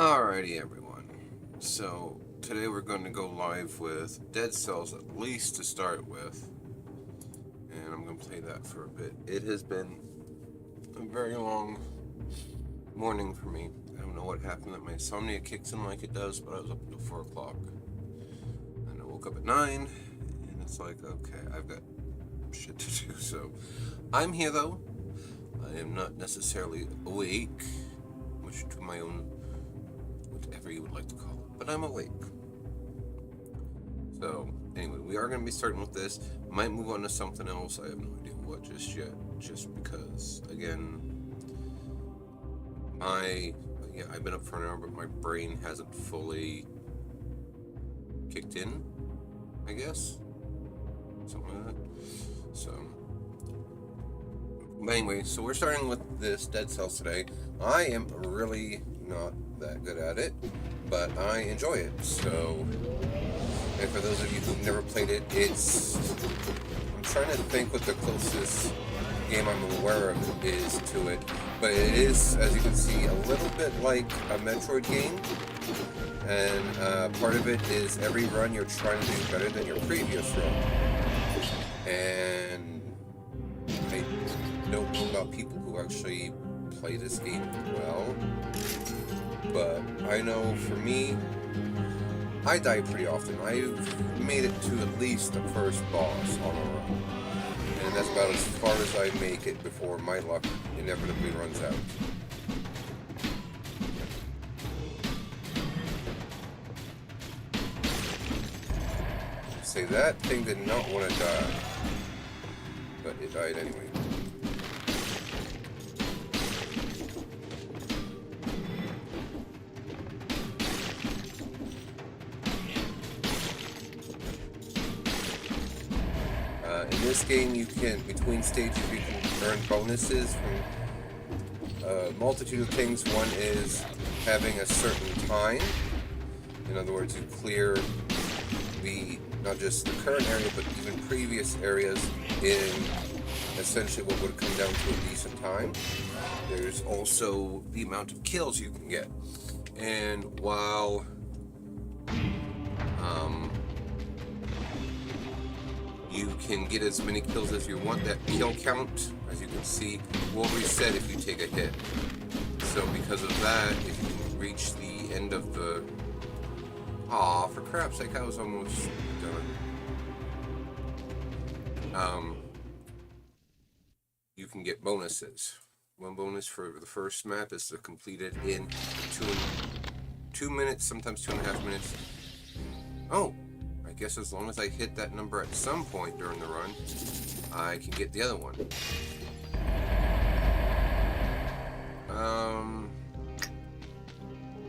Alrighty, everyone. So, today we're going to go live with Dead Cells, at least to start with. And I'm going to play that for a bit. It has been a very long morning for me. I don't know what happened, that my insomnia kicks in like it does, but I was up until 4 o'clock. And I woke up at 9, and it's like, okay, I've got shit to do. So, I'm here though. I am not necessarily awake, much to my own, whatever you would like to call it, but I'm awake. So, anyway, we are going to be starting with this. Might move on to something else. I have no idea what just yet. Just because, again, I've been up for an hour, but my brain hasn't fully kicked in, I guess. Something like that. So, but anyway, so we're starting with this Dead Cells today. I am really not that good at it, but I enjoy it. So, and for those of you who've never played it, I'm trying to think what the closest game I'm aware of is to it, but it is, as you can see, a little bit like a Metroid game, and part of it is every run you're trying to do better than your previous run, and I don't know about people who actually play this game well, but I know for me, I die pretty often. I've made it to at least the first boss on a run, and that's about as far as I make it before my luck inevitably runs out. Say that thing did not want to die, but it died anyway. In this game, you can, between stages, you can earn bonuses from a multitude of things. One is having a certain time. In other words, you clear not just the current area, but even previous areas in essentially what would come down to a decent time. There's also the amount of kills you can get. And while you can get as many kills as you want, that kill count, as you can see, will reset if you take a hit. So because of that, if you reach the end of the... Aw, for crap's sake, I was almost done. You can get bonuses. One bonus for the first map is to complete it in 2 minutes, sometimes 2.5 minutes. Oh! I guess as long as I hit that number at some point during the run, I can get the other one.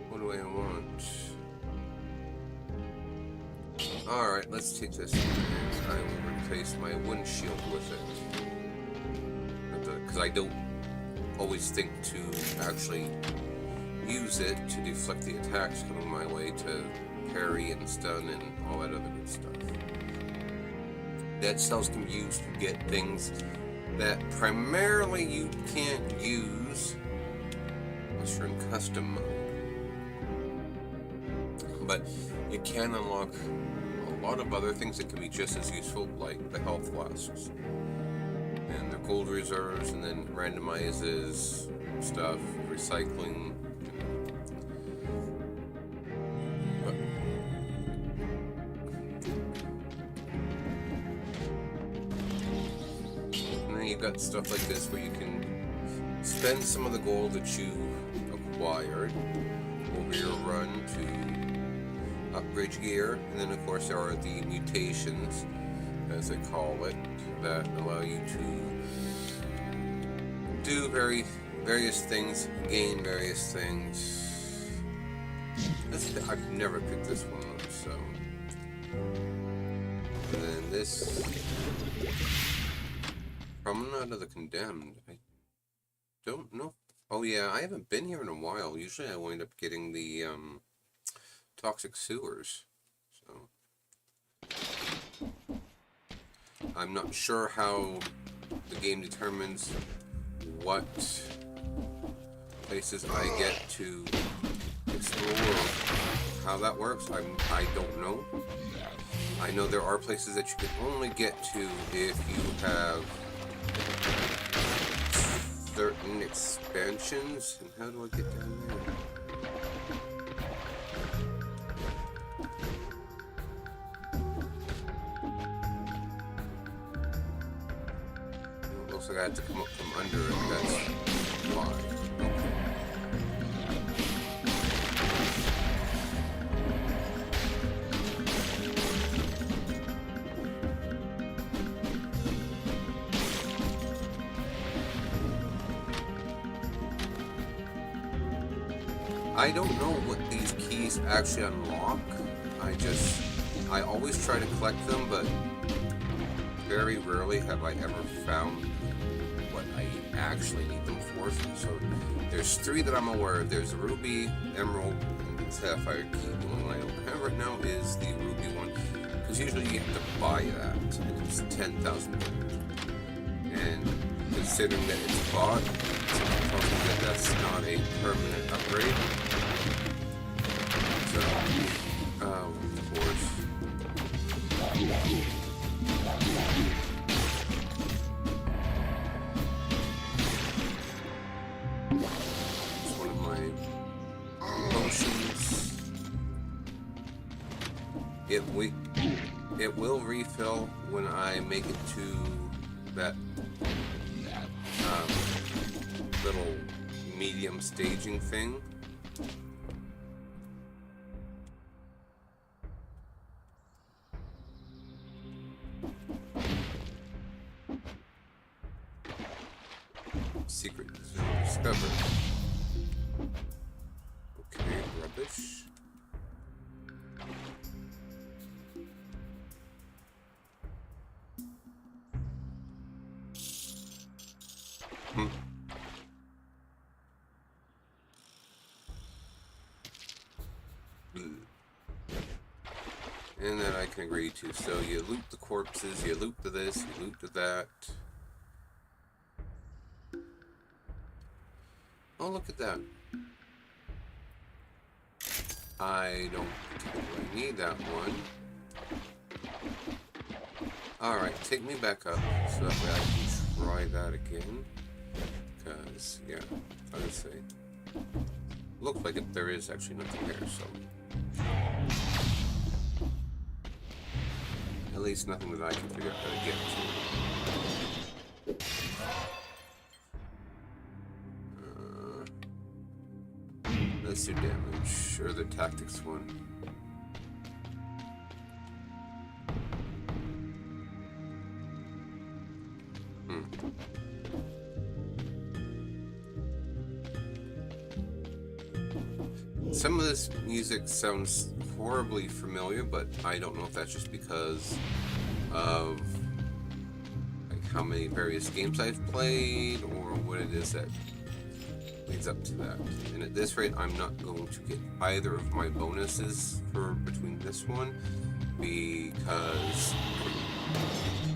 What do I want? Alright, let's take this. I will replace my windshield with it. Because I don't always think to actually use it to deflect the attacks coming my way, to parry and stun and all that other good stuff. Dead Cells can be used to get things that primarily you can't use unless you're in custom mode. But you can unlock a lot of other things that can be just as useful, like the health flasks and the gold reserves, and then randomizes stuff, recycling. You've got stuff like this where you can spend some of the gold that you acquired over your run to upgrade gear, and then of course there are the mutations, as they call it, that allow you to do various things, gain various things. I've never picked this one up, so. And then this. Promenade of the Condemned. I don't know. Oh yeah, I haven't been here in a while. Usually I wind up getting the toxic sewers. So I'm not sure how the game determines what places I get to explore or how that works, I don't know. I know there are places that you can only get to if you have certain expansions. And how do I get down there? It looks like I have to come up from under it. That's why. Okay. I don't know what these keys actually unlock. I always try to collect them, but very rarely have I ever found what I actually need them for. So there's 3 that I'm aware of. There's the Ruby, Emerald, and Sapphire key. The one I don't have right now is the Ruby one, because usually you have to buy that. It's 10,000 gold. And considering that it's bought, it tells me that that's not a permanent upgrade. So, of course. It's one of my potions. It will refill when I make it to that little medium staging thing. Secret discovered. Okay, rubbish. And then I can agree to. So you loot the corpses, you loot to this, you loot to that. Oh, look at that. I don't particularly need that one. Alright, take me back up so that way I can try that again. Because, yeah, I would say. Looks like there is actually nothing there, so. At least nothing that I can figure out how to get to. Let's do damage, or the tactics one. Some of this music sounds horribly familiar, but I don't know if that's just because of like how many various games I've played or what it is that leads up to that. And at this rate, I'm not going to get either of my bonuses for between this one, because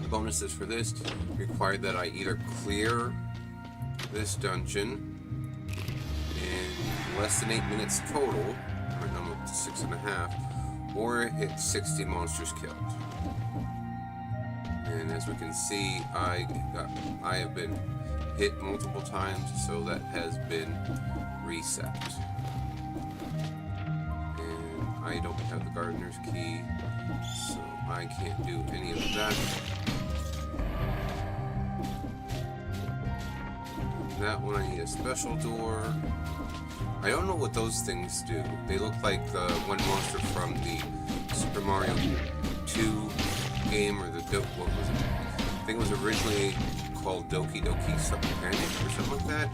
the bonuses for this require that I either clear this dungeon in less than 8 minutes total, right now I'm up to 6.5, or hit 60 monsters killed. And as we can see, I have been hit multiple times, so that has been reset. And I don't have the gardener's key, so I can't do any of that. And that one I need a special door. I don't know what those things do. They look like the one monster from the Super Mario 2 game, or the what was it? I think it was originally called Doki Doki Panic or something like that,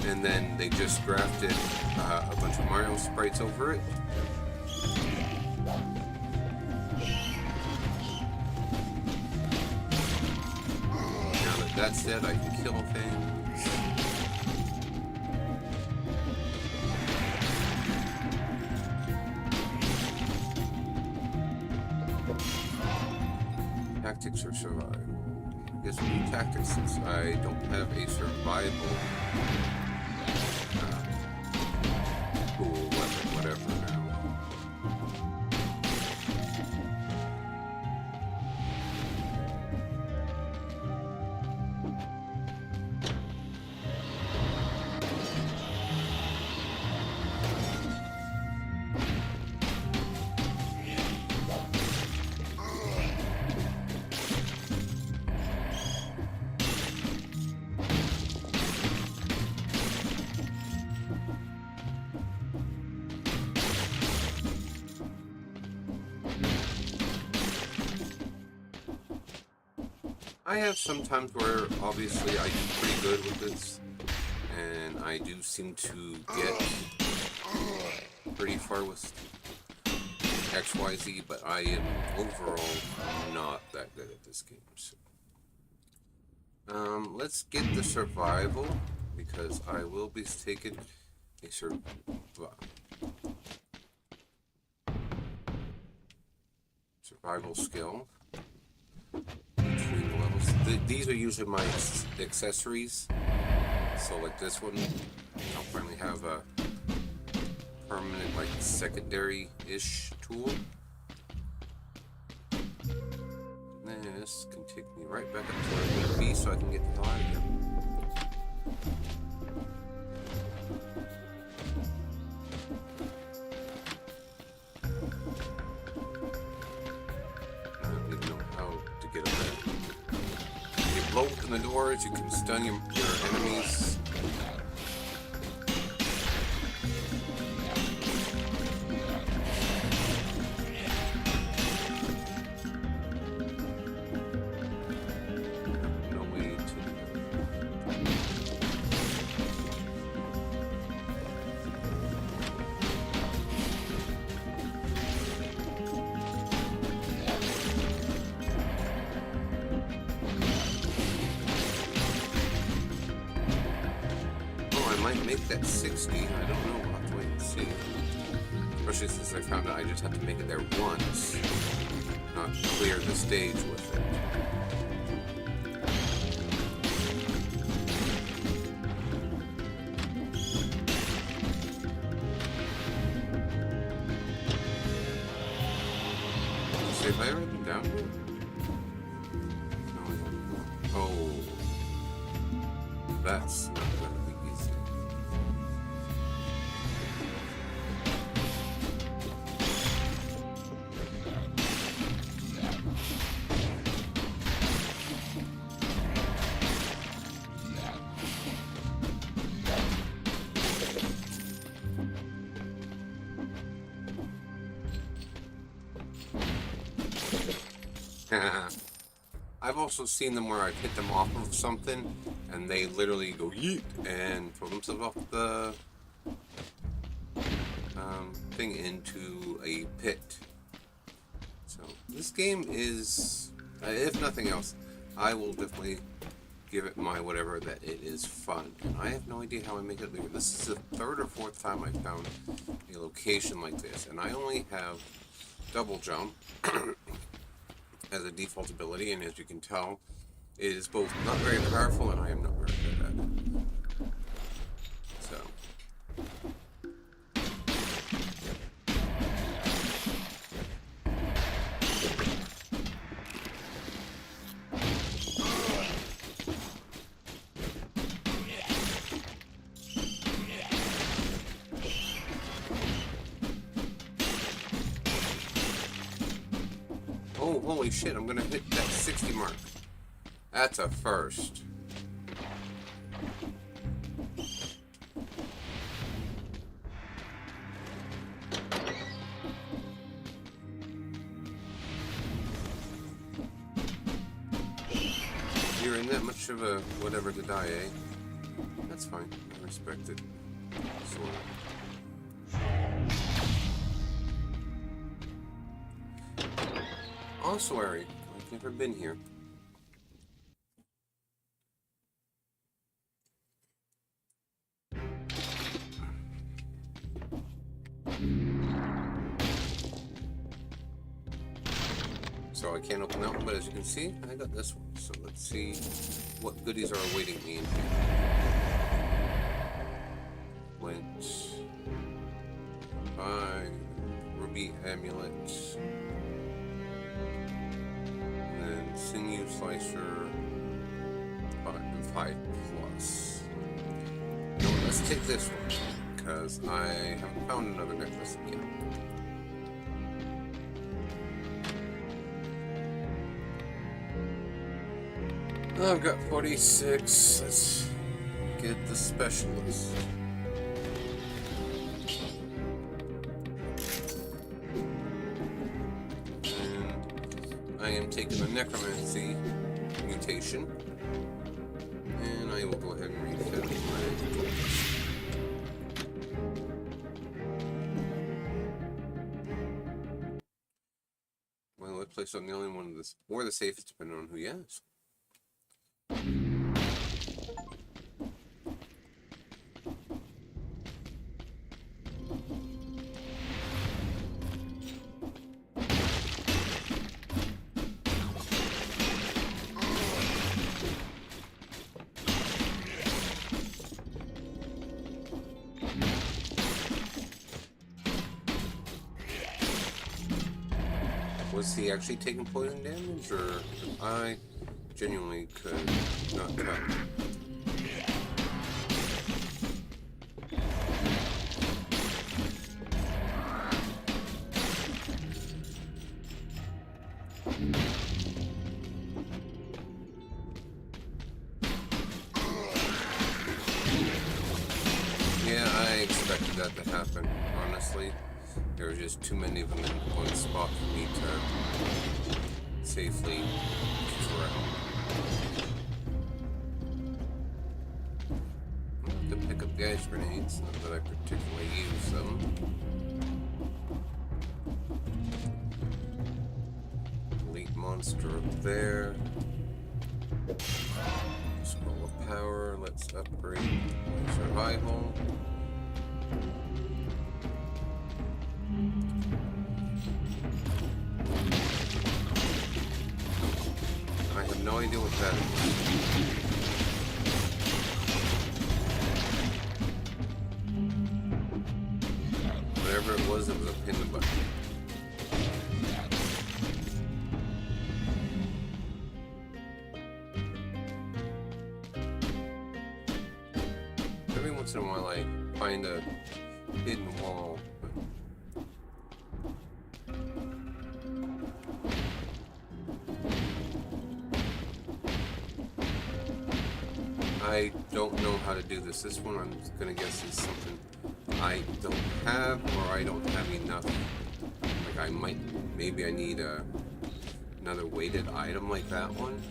and then they just grafted a bunch of Mario sprites over it. Now that that's dead, I can kill things. Tactics or survival? I guess we need tactics since I don't have a survival tool, weapon, whatever. I have some times where obviously I do pretty good with this, and I do seem to get pretty far with XYZ, but I am overall not that good at this game. So, let's get the survival, because I will be taking a survival skill between the levels. These are usually my accessories. So like this one, I'll finally have a permanent, like, secondary-ish tool. This can take me right back up to where I need to be so I can get the hell out of here. I don't even know how to get up there. You blow open the doors, you can stun your enemies. Make that 60, I don't know, we'll have to wait and see. Especially since I found out I just have to make it there once, not clear the stage with it. So have I ever been down here? No, I don't know. Oh, that's not gonna be easy. I've also seen them where I've hit them off of something and they literally go yeet and throw themselves off the thing into a pit. So this game is, if nothing else, I will definitely give it my whatever that it is fun. And I have no idea how I make it leave. This is the third or fourth time I found a location like this, and I only have double jump as a default ability, and as you can tell, it is both not very powerful and I am not very good at it. So. Oh, holy shit, I'm gonna hit that 60 mark. That's a first. You're in that much of a whatever to die, eh? That's fine. I respect it. Sort of. Ossuary. I've never been here. So I can't open that one, but as you can see, I got this one. So let's see what goodies are awaiting me in here. Went by Ruby Amulet. Sinew Slicer 5 plus. No, let's take this one, because I haven't found another necklace yet. I've got 46. Let's get the specialist. I am taking the necromancy mutation. And I will go ahead and refill my goals. Well, looks like I'm the only one of this, or the safest, depending on who you ask. Was he actually taking poison damage, or I genuinely could not tell? Yeah, I expected that to happen, honestly. There were just too many of them in one spot for me to safely kick around. I'm going to have to pick up the ice grenades, not that I particularly use them. Elite monster up there. Scroll of power, let's upgrade my survival. I have no idea what that is. Whatever it was a pin in the button. Every once in a while I find a hidden wall. I don't know how to do this. This one I'm gonna guess is something I don't have, or I don't have enough. Like maybe I need another weighted item like that one.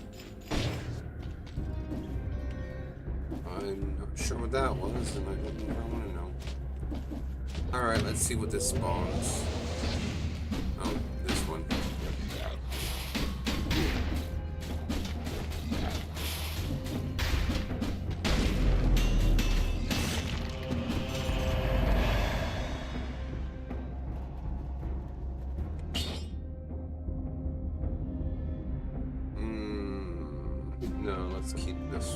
I'm not sure what that was, and I don't want to know. Alright, let's see what this spawns. Oh, this one. No, let's keep this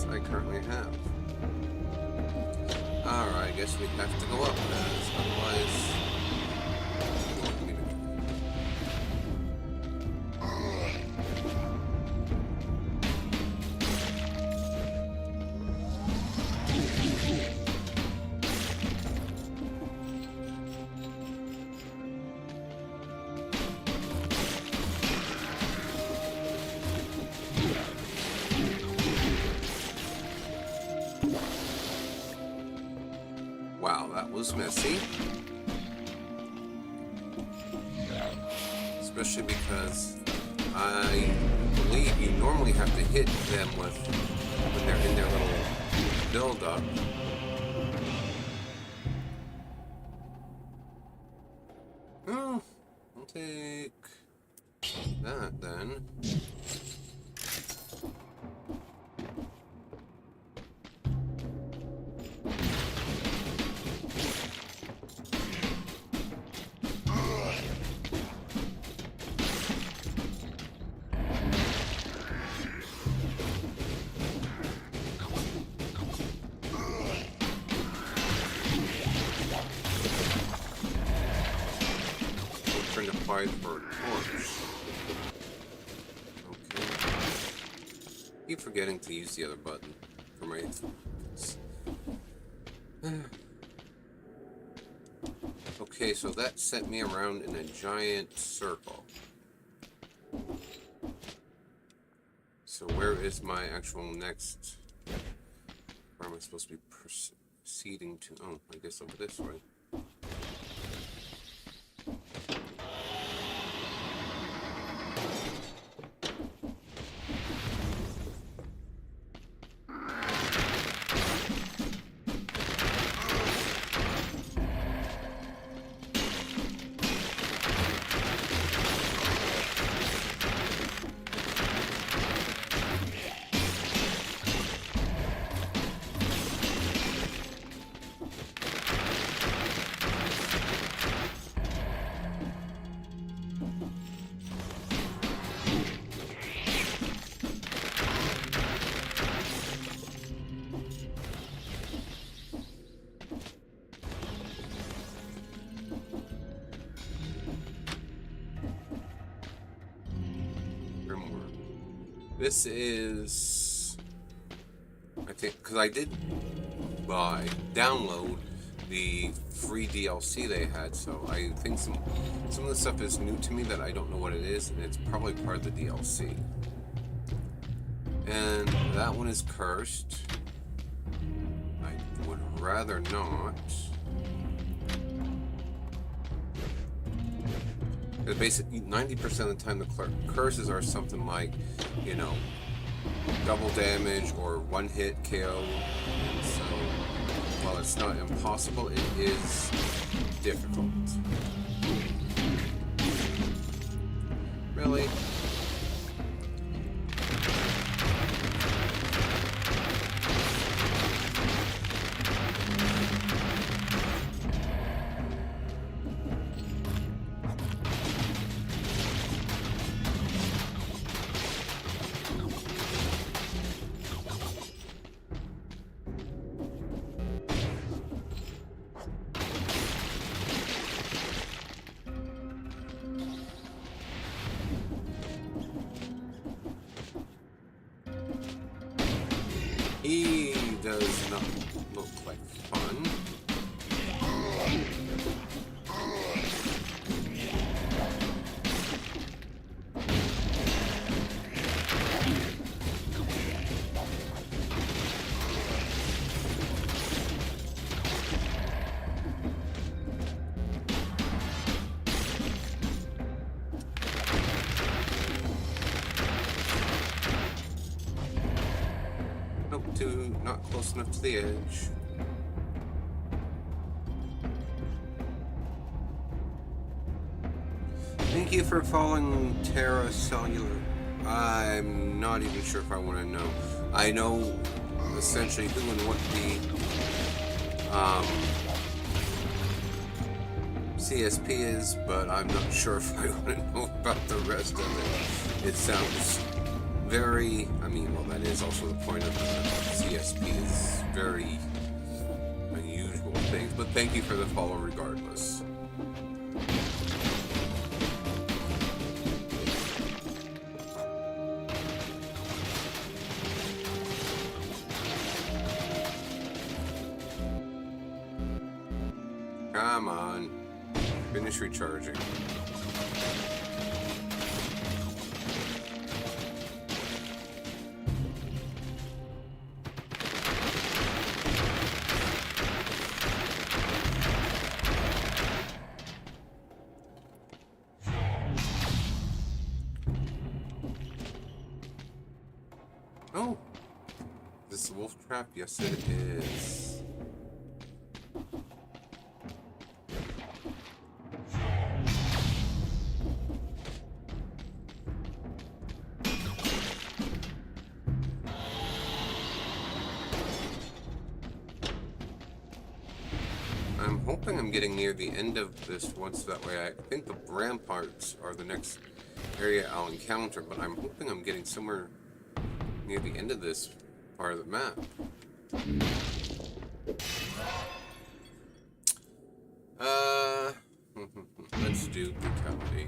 I currently have. Alright, I guess we have to go up, guys. Otherwise... Wow, that was messy. Especially because I believe you normally have to hit them when they're in their little build-up. Oh, I'll take that then. For a torch. Okay. Keep forgetting to use the other button for my. Okay, so that sent me around in a giant circle. So where is my actual next? Where am I supposed to be proceeding to? Oh, I guess over this way. This is, I think, because I did download the free DLC they had, so I think some of the stuff is new to me that I don't know what it is, and it's probably part of the DLC. And that one is cursed. I would rather not. Basically, 90% of the time, the curses are something like, you know, double damage or one hit KO. And so, while it's not impossible, it is difficult. Really? He does not look like fun. Not close enough to the edge. Thank you for following Terra Cellular. I'm not even sure if I want to know. I know essentially who and what the CSP is, but I'm not sure if I want to know about the rest of it. It sounds very, I mean, well, that is also the point of the CSP, is very unusual things, but thank you for the follow regardless. Come on, finish recharging. Oh, this is a wolf trap? Yes, it is. I'm hoping I'm getting near the end of this once, that way I think the ramparts are the next area I'll encounter, but I'm hoping I'm getting somewhere near the end of this part of the map. Let's do brutality.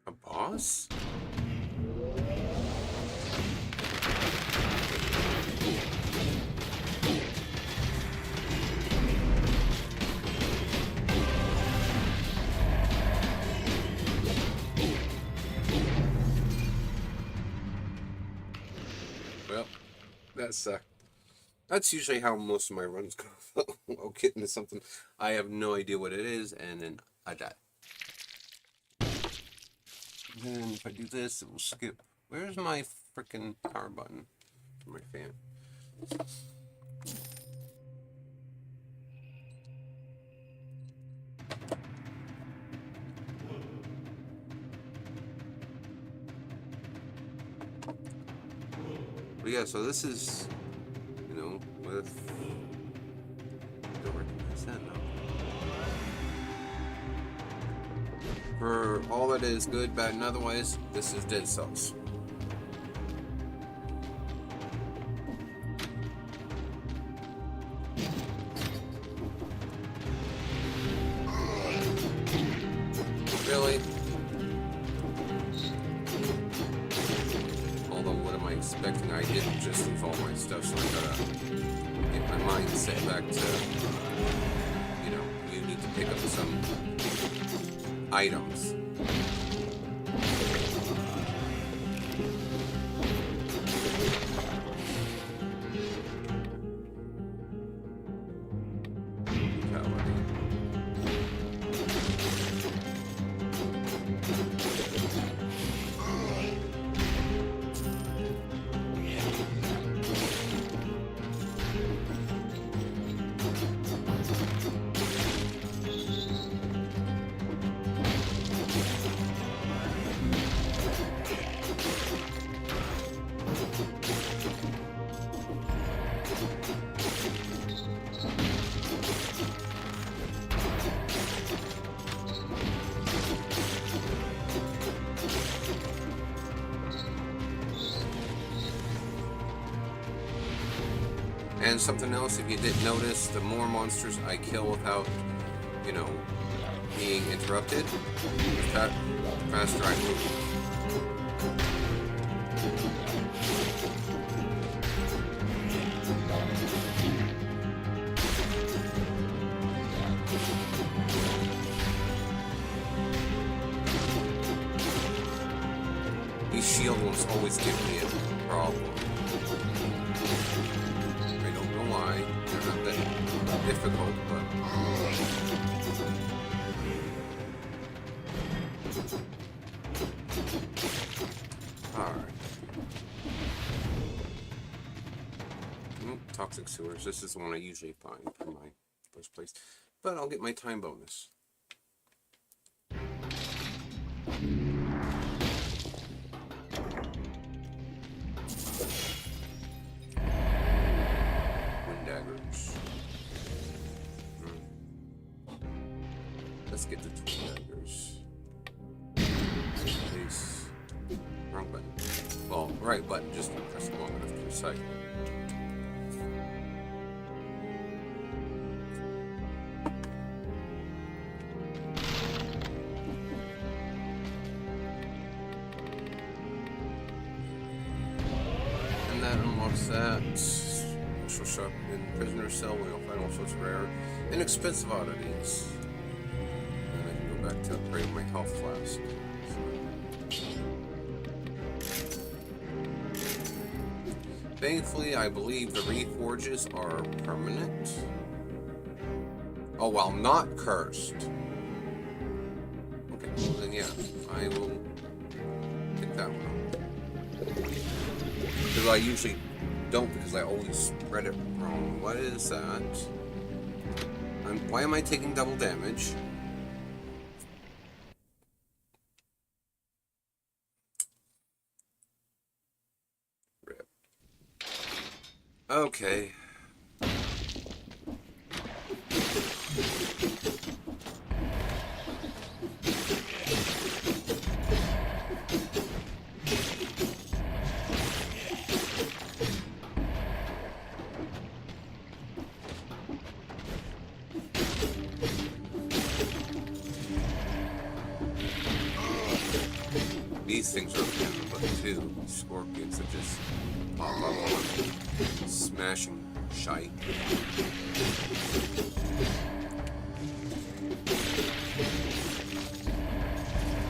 A boss? Well, that sucked. That's usually how most of my runs go. I'll get into something, I have no idea what it is, and then I die. And then if I do this, it will skip. Where's my freaking power button for my fan? But yeah, so this is, you know, with, don't recognize that now. For all that is good, bad, and otherwise, this is Dead Cells. just lose all my stuff, so I gotta get my mind set back to, you know, you need to pick up some items. And something else, if you didn't notice, the more monsters I kill without, you know, being interrupted, the faster I move. These shield ones always give me a problem. Why? They're not that difficult, but alright. Toxic sewers. This is the one I usually find for my first place. But I'll get my time bonus. Let's get the two daggers. Please. Wrong button. Well, right button, just don't press it long enough to recycle. And that unlocks that. Special shop in prisoner cell, we'll find all sorts of rare, inexpensive oddities. Back to upgrade my health flask. Thankfully, I believe the reforges are permanent. Oh, well, not cursed. Okay, well then yeah, I will pick that one up. Because I usually don't, because I always read it wrong. What is that? Why am I taking double damage? Okay. These things are again, but two scorpions that just pop up on smashing shite.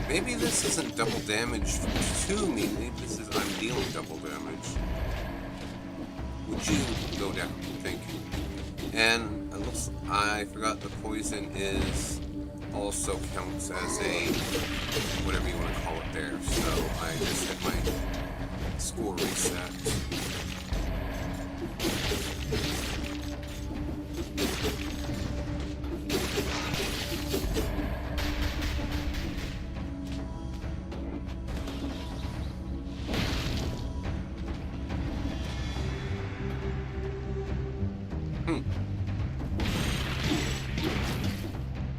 Maybe this isn't double damage to me. Maybe this is I'm dealing double damage. Would you go down? Thank you. And it looks I forgot the poison is also counts as a whatever you want to call it there. So I just hit my score reset.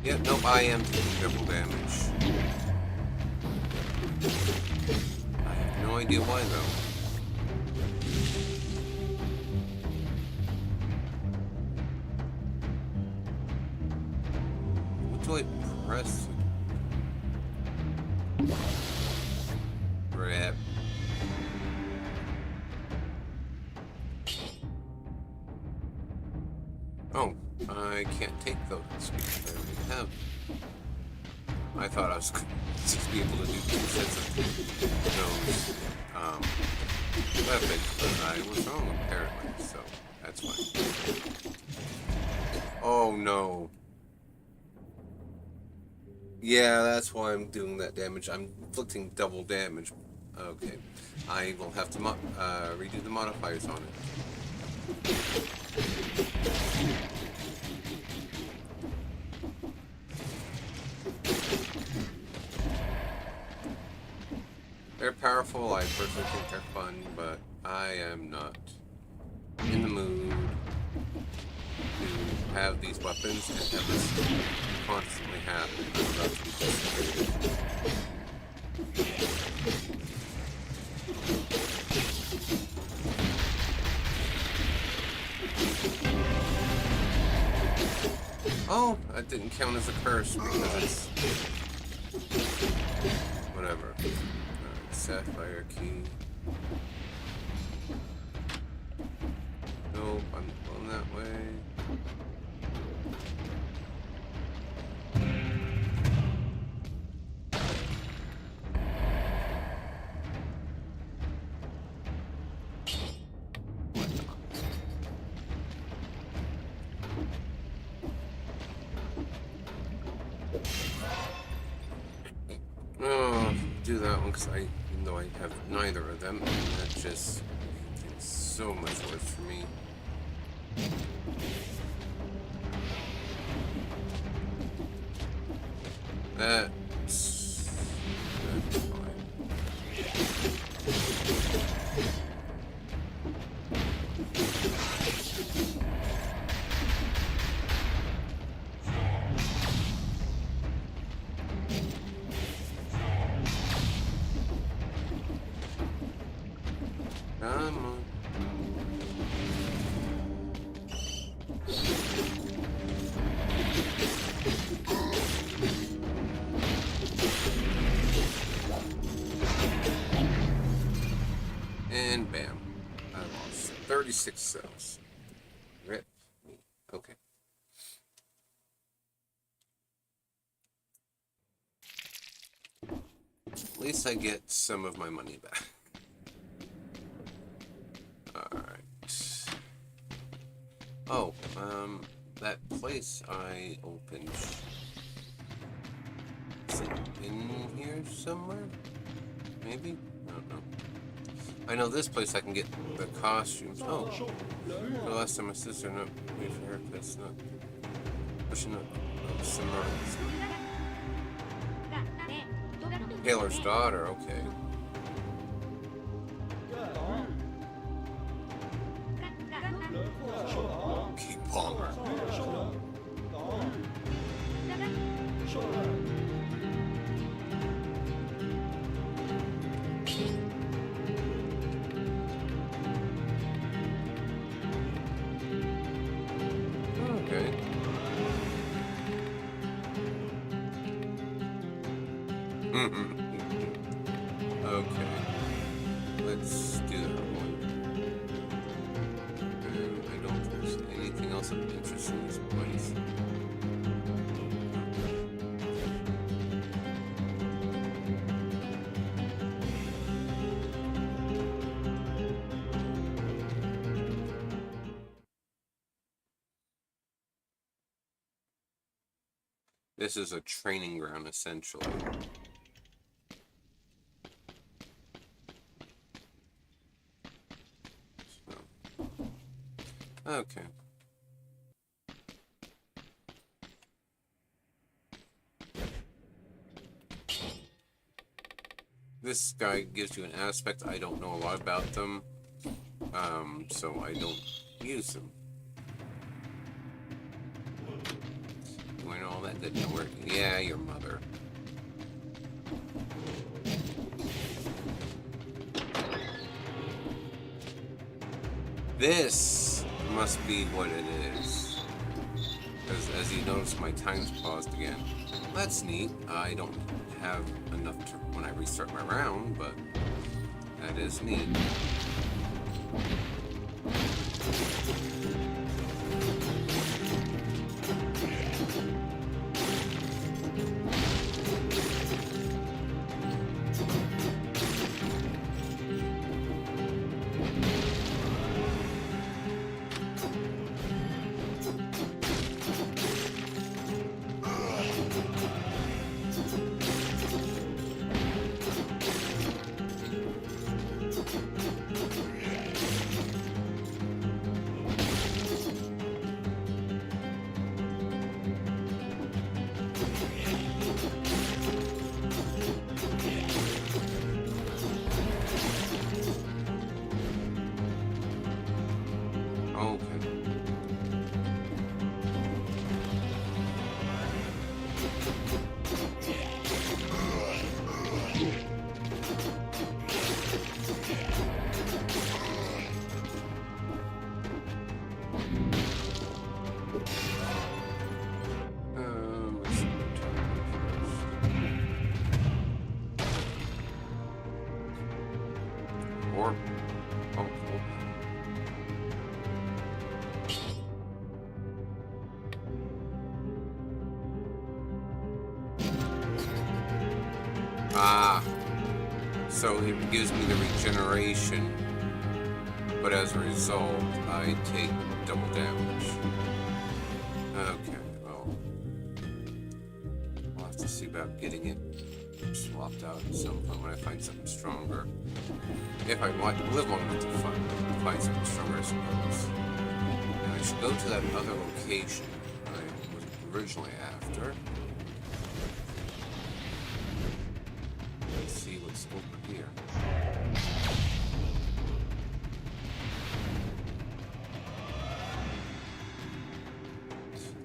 Yeah, nope, I am taking double damage. I have no idea why though. What do I press? Grab. Oh, I can't take those because I already have. I thought I was going to just be able to do 2 sets of those weapons, but I was wrong apparently, so that's fine. Oh no. Yeah, that's why I'm doing that damage. I'm inflicting double damage. Okay. I will have to redo the modifiers on it. They're powerful, I personally think they're fun, but I am not in the mood to have these weapons and have this constantly happen. I'm about to be dissipated. Oh, that didn't count as a curse because it's whatever. Sapphire key. Nope, I'm going that way. Oh, do that one because even though I have neither of them, and that just makes so much worse for me. That's fine. Come on. And bam. I lost 36 cells. Rip me. Okay. At least I get some of my money back. Alright. Oh, that place I opened. Is it in here somewhere? Maybe? I don't know. I know this place I can get the costumes. Oh. The last time my sister not wait for her haircuts, not pushing up Cimarron's. Taylor's daughter, okay. King Palmer. Okay. Okay. Let's do that one. I don't think there's anything else of interest in this place. This is a training ground, essentially. So. Okay. This guy gives you an aspect. I don't know a lot about them, so I don't use them. When all that didn't work. Yeah, your mother. This must be what it is. Because as you notice, my time's paused again. That's neat. I don't have enough to when I restart my round, but that is neat. Okay. Let's see what time. Or, oh, cool. Ah, so it gives me the regeneration, but as a result, I take double damage. Okay, well, I'll have to see about getting it swapped out at some point when I find something stronger. If I live long enough to find something stronger, I suppose. And I should go to that other location I was originally after. Let's see what's over here.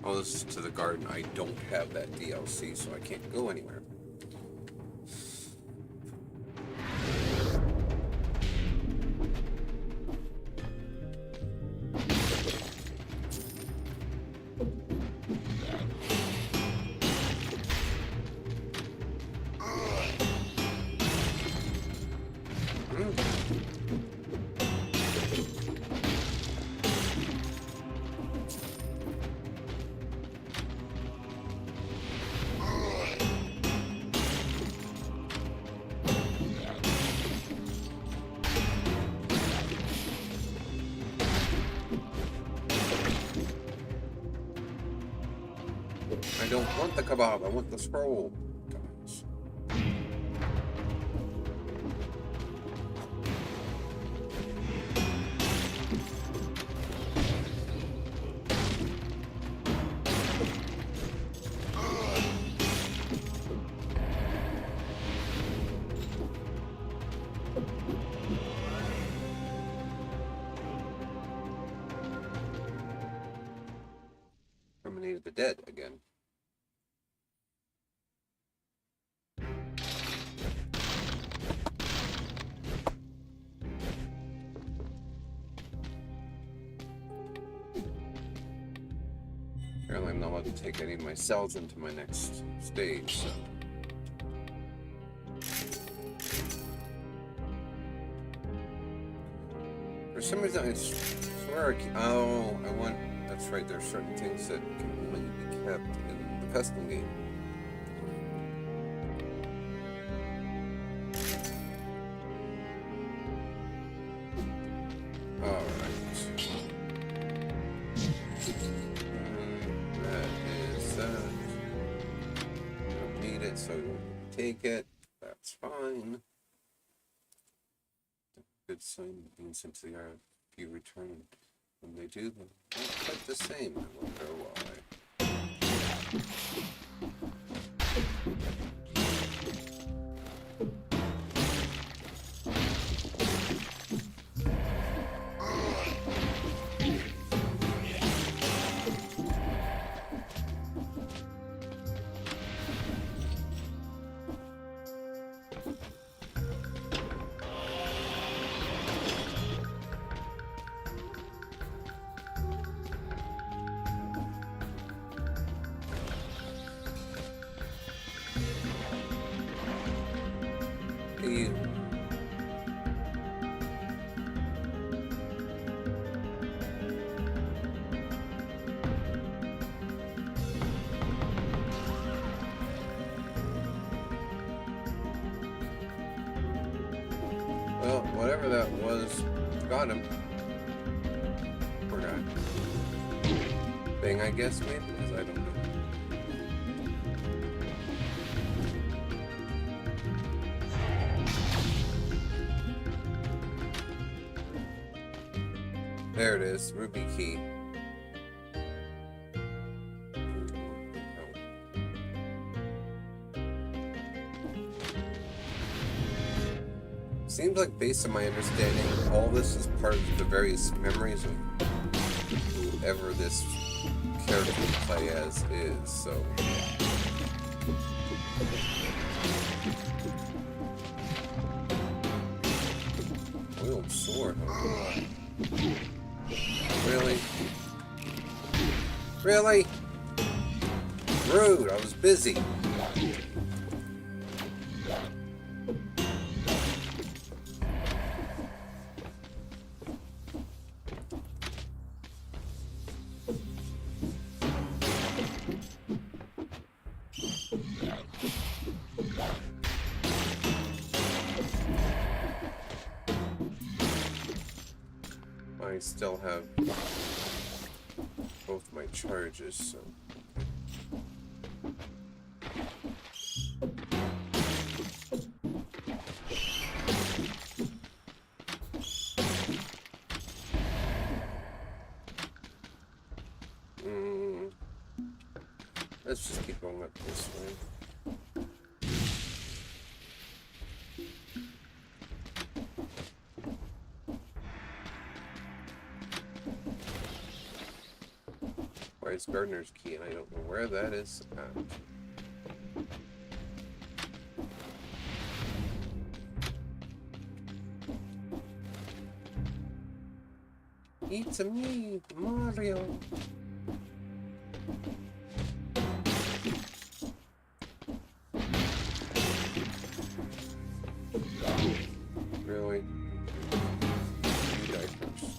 Oh, this is to the garden. I don't have that DLC, so I can't go anywhere. I don't want the kebab, I want the scroll. Guys. Terminated the dead again. Apparently I'm not allowed to take any of my cells into my next stage, so. For some reason I swear I want, that's right, there's certain things that can only be kept in the custom game. So take it, that's fine. Good sign being sent to the yard. If you return when they do, then not quite the same. I wonder why. Hey. Well, whatever that was, got him. Poor guy. Thing, I guess, maybe, because I don't know. There it is, Ruby Key. Seems like, based on my understanding, all this is part of the various memories of whatever this character to play as is, so. Wheeled sword, huh? Really? Really? Rude, I was busy. I still have both my charges, so. Let's just keep going up this way. Why is Gardener's Key? And I don't know where that is at. It's me, Mario. Really? You die first.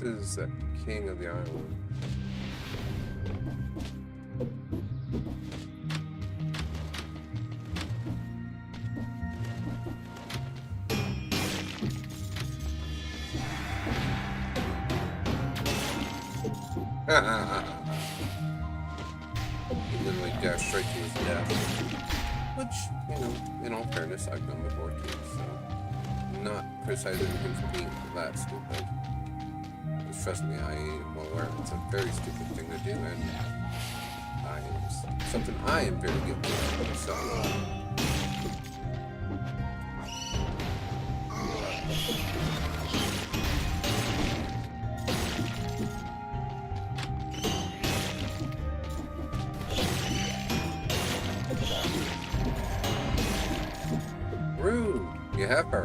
This is the king of the island. He literally dashed straight to his death. Which, you know, in all fairness, I've done before too, so I'm not criticizing him for being that stupid. Trust me, I am well aware it's a very stupid thing to do, and something I am very guilty of. So. Rude! You have her.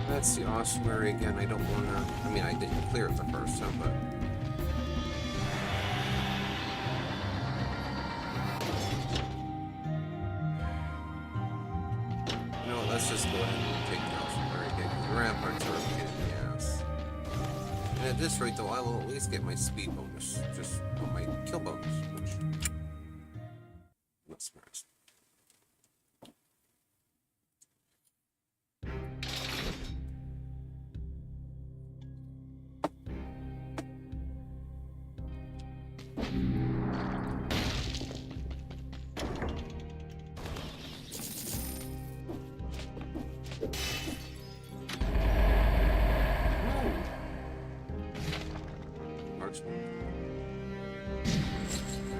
That's the ossuary again. I don't want to. I mean, I didn't clear it the first time, but. You know what? Let's just go ahead and take the ossuary again, because the ramparts are a pain in the ass. And at this rate, though, I will at least get my speed bonus, just on my kill bonus, which. I'm not surprised.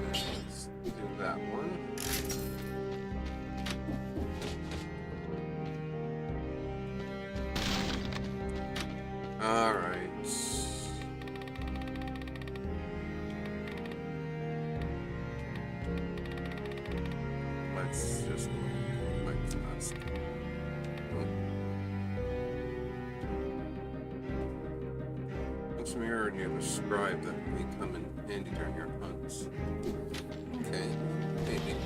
Let's do that one. All right. Let's just like us. What's a mirror near the scribe that may come in handy during your hunts? Okay, maybe.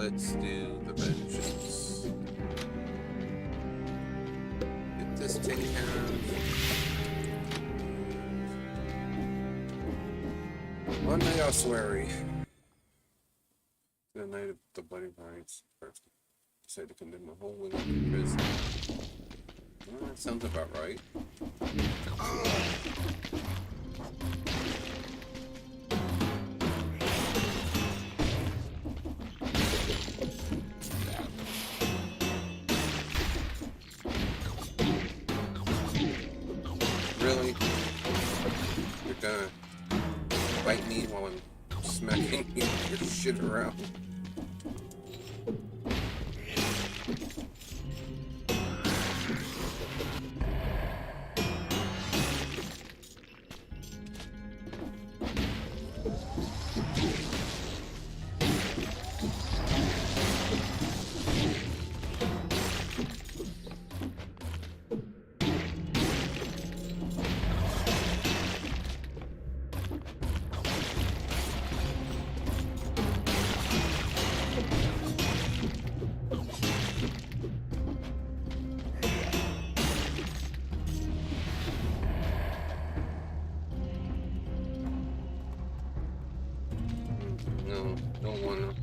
let's do the vengeance. Get this taken care of. One night ossuary. The night of the bloody rites. First, decided to condemn the whole women to prison. Well, that sounds about right. Really? You're gonna bite me while I'm smacking your shit around? No, don't wanna.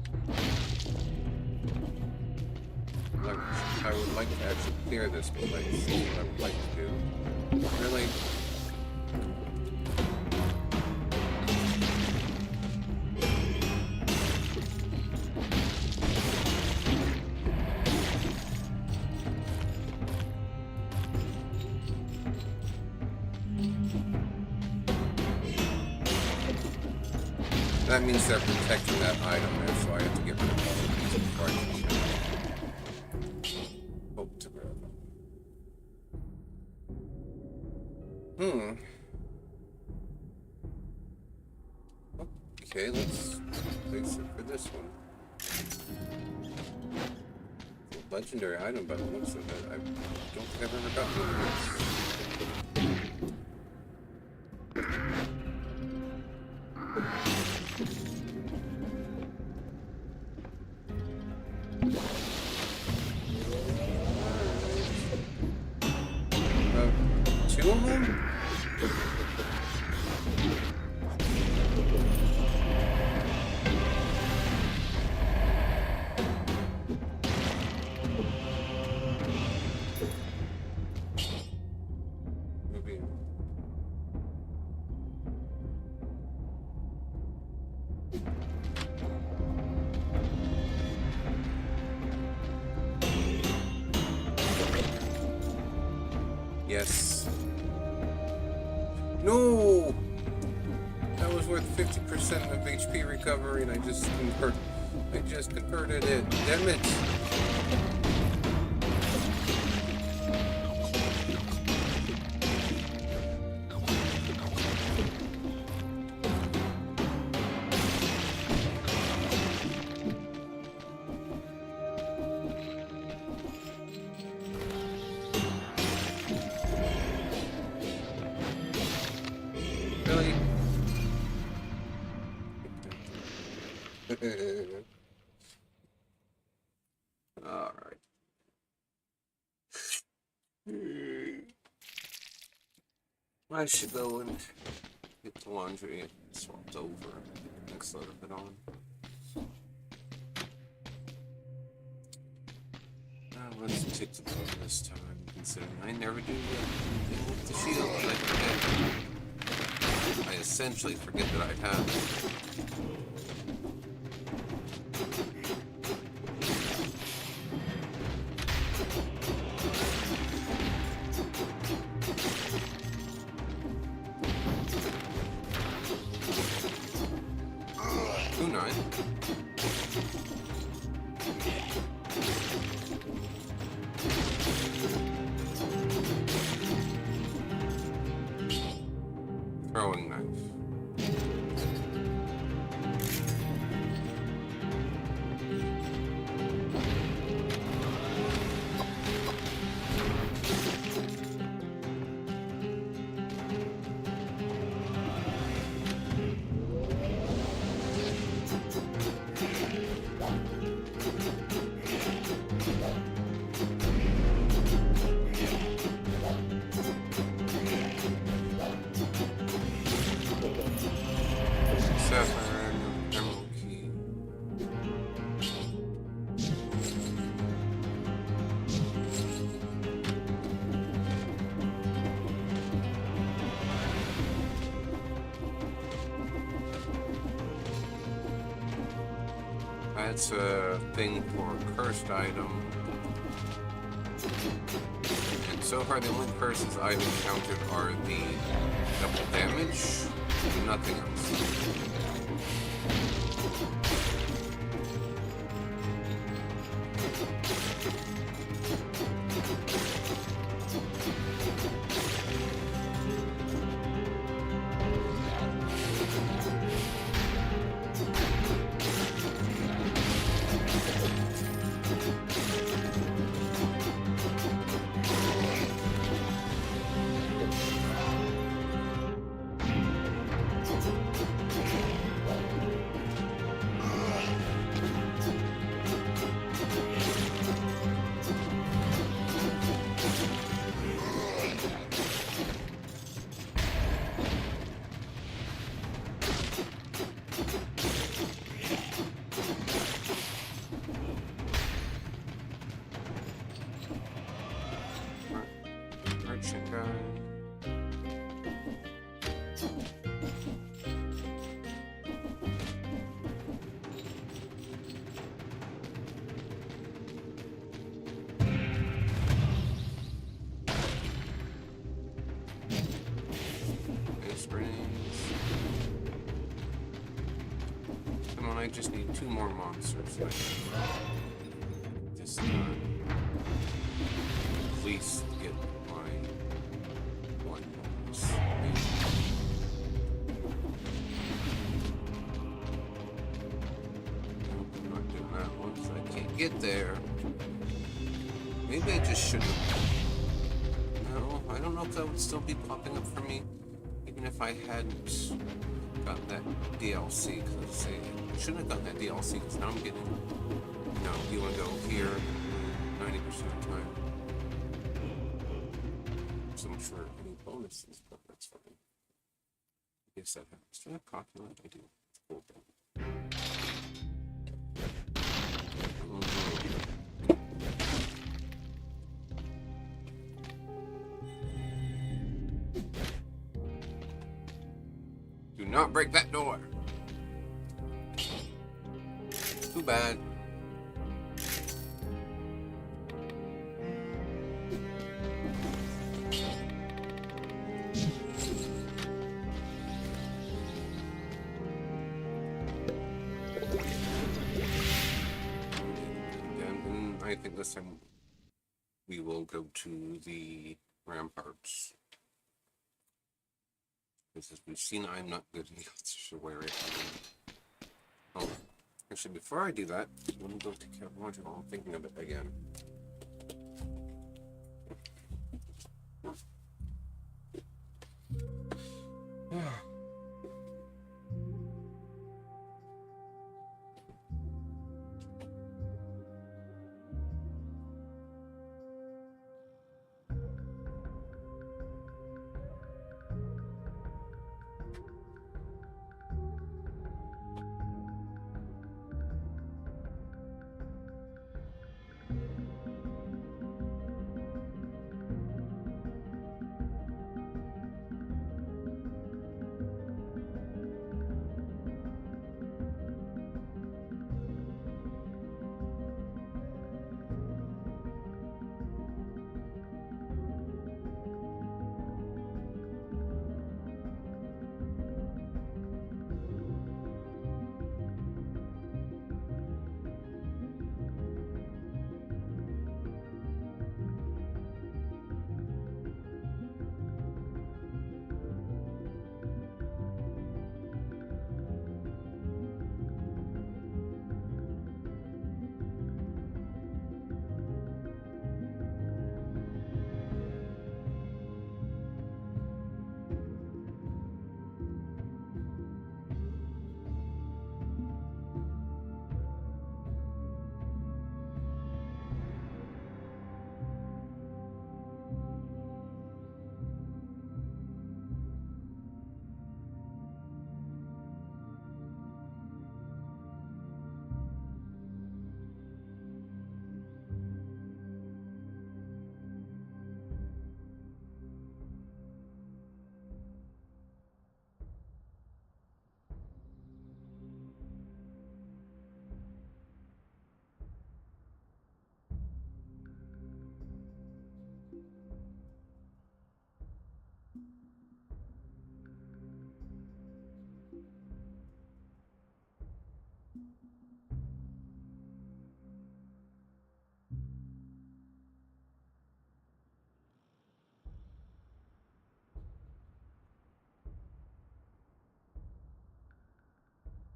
I would like to actually clear this place. That's what I would like to do. Really? That means they're protecting that item there, so I have to get rid of all of these before I can hope to grab them. Okay, let's place it for this one. It's a legendary item by the looks of it. I don't think I've ever gotten one of two of them? Yes. No! That was worth 50% of HP recovery, and I just converted it. Damn it! Really? Alright. I should go and get the laundry swapped over. Next load of it on. Let's take the bow this time, considering I never do anything with the shield. I essentially forget that I have it. Throwing knife. That's a thing for a cursed item. And so far, the only curses I've encountered are the double damage, and nothing else. Merchant guy. Ice grenades. Come on, I just need 2 more monsters. This time. At least get my 1 bonus. I'm not doing that one because I can't get there. Maybe I just shouldn't have. No, I don't know if that would still be popping up for me. Even if I hadn't gotten that DLC. Because I shouldn't have gotten that DLC because now I'm getting. No, you want to go here 90% of the time. So much for any bonuses, but that's fine. Yes, that happens. Do I have Copulent? I do. Cool. Do not break that door. Too bad. I think this time we will go to the ramparts. Because as we've seen, I'm not good in the ossuary. Oh, actually, before I do that, let me go take care of module. I'm thinking of it again.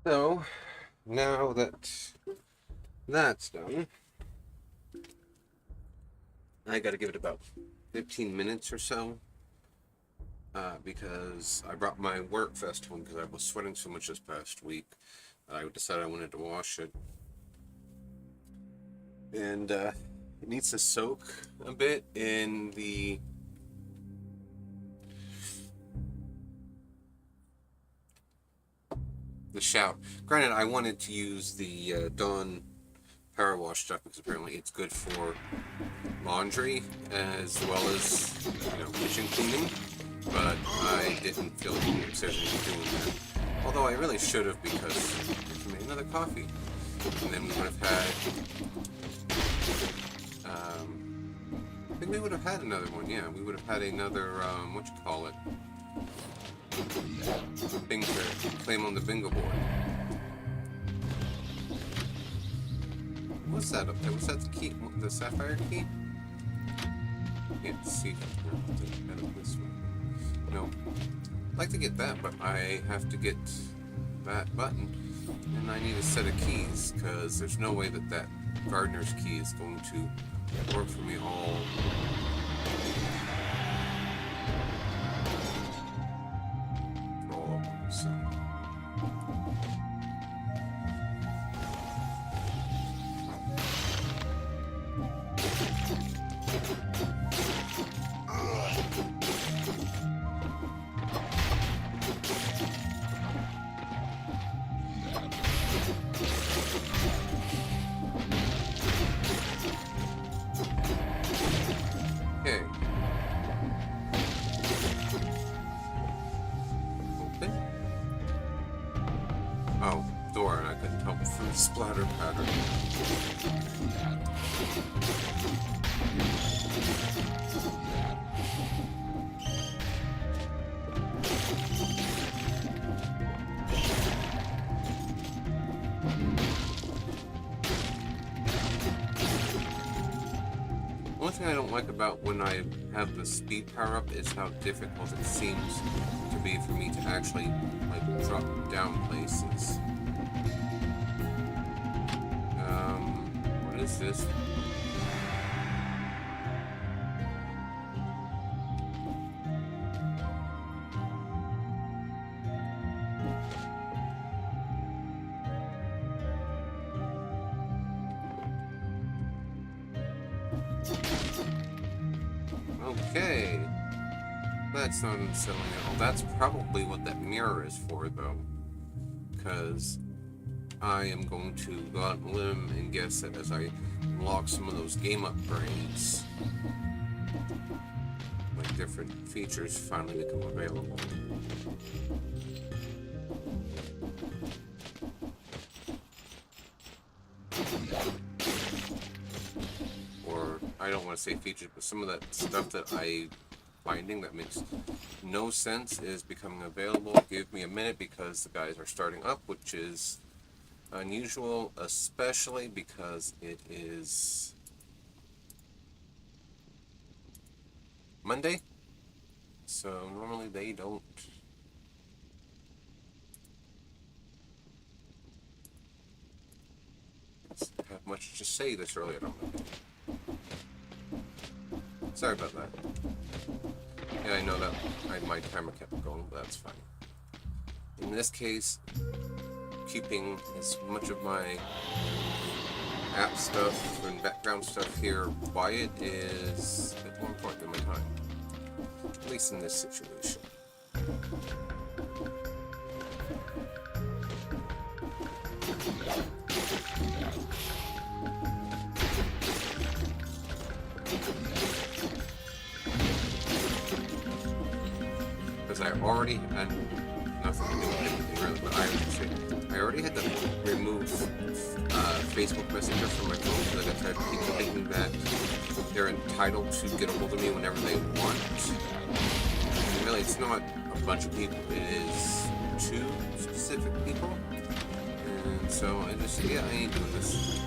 So, now that that's done, I gotta give it about 15 minutes or so. Because I brought my work vest home because I was sweating so much this past week. I decided I wanted to wash it. And it needs to soak a bit in the shower. Granted, I wanted to use the Dawn Power Wash stuff because apparently it's good for laundry as well as, kitchen cleaning. But I didn't feel the necessity of doing that. Although I really should have, because I made another coffee. And then we would have had... I think we would have had another one, yeah. We would have had another, thing to claim on the bingo board. What's that up there? Was that the key? The sapphire key? Can't see. This one. No. I'd like to get that, but I have to get that button. And I need a set of keys, because there's no way that gardener's key is going to work for me all of them, so. Okay. Open? Oh, door, and I couldn't help from the splatter pattern. One thing I don't like about when I have the speed power up is how difficult it seems to be for me to actually drop down places. What is this? Okay, that's not unsettling at all. That's probably what that mirror is for, though, because I am going to go out on a limb and guess that as I unlock some of those game upgrades, different features finally become available. I don't want to say features, but some of that stuff that I'm finding that makes no sense is becoming available. Give me a minute because the guys are starting up, which is unusual, especially because it is Monday. So normally they don't have much to say this early on Monday. Sorry about that. Yeah, I know that my timer kept going, but that's fine. In this case, keeping as much of my app stuff and background stuff here quiet is a bit more important than my time. At least in this situation. Because I already had nothing to do with anything really, but I already had to remove Facebook Messenger from my phone because I tried people thinking that they're entitled to get a hold of me whenever they want. And really, it's not a bunch of people, it is 2 specific people. And so I just, I ain't doing this.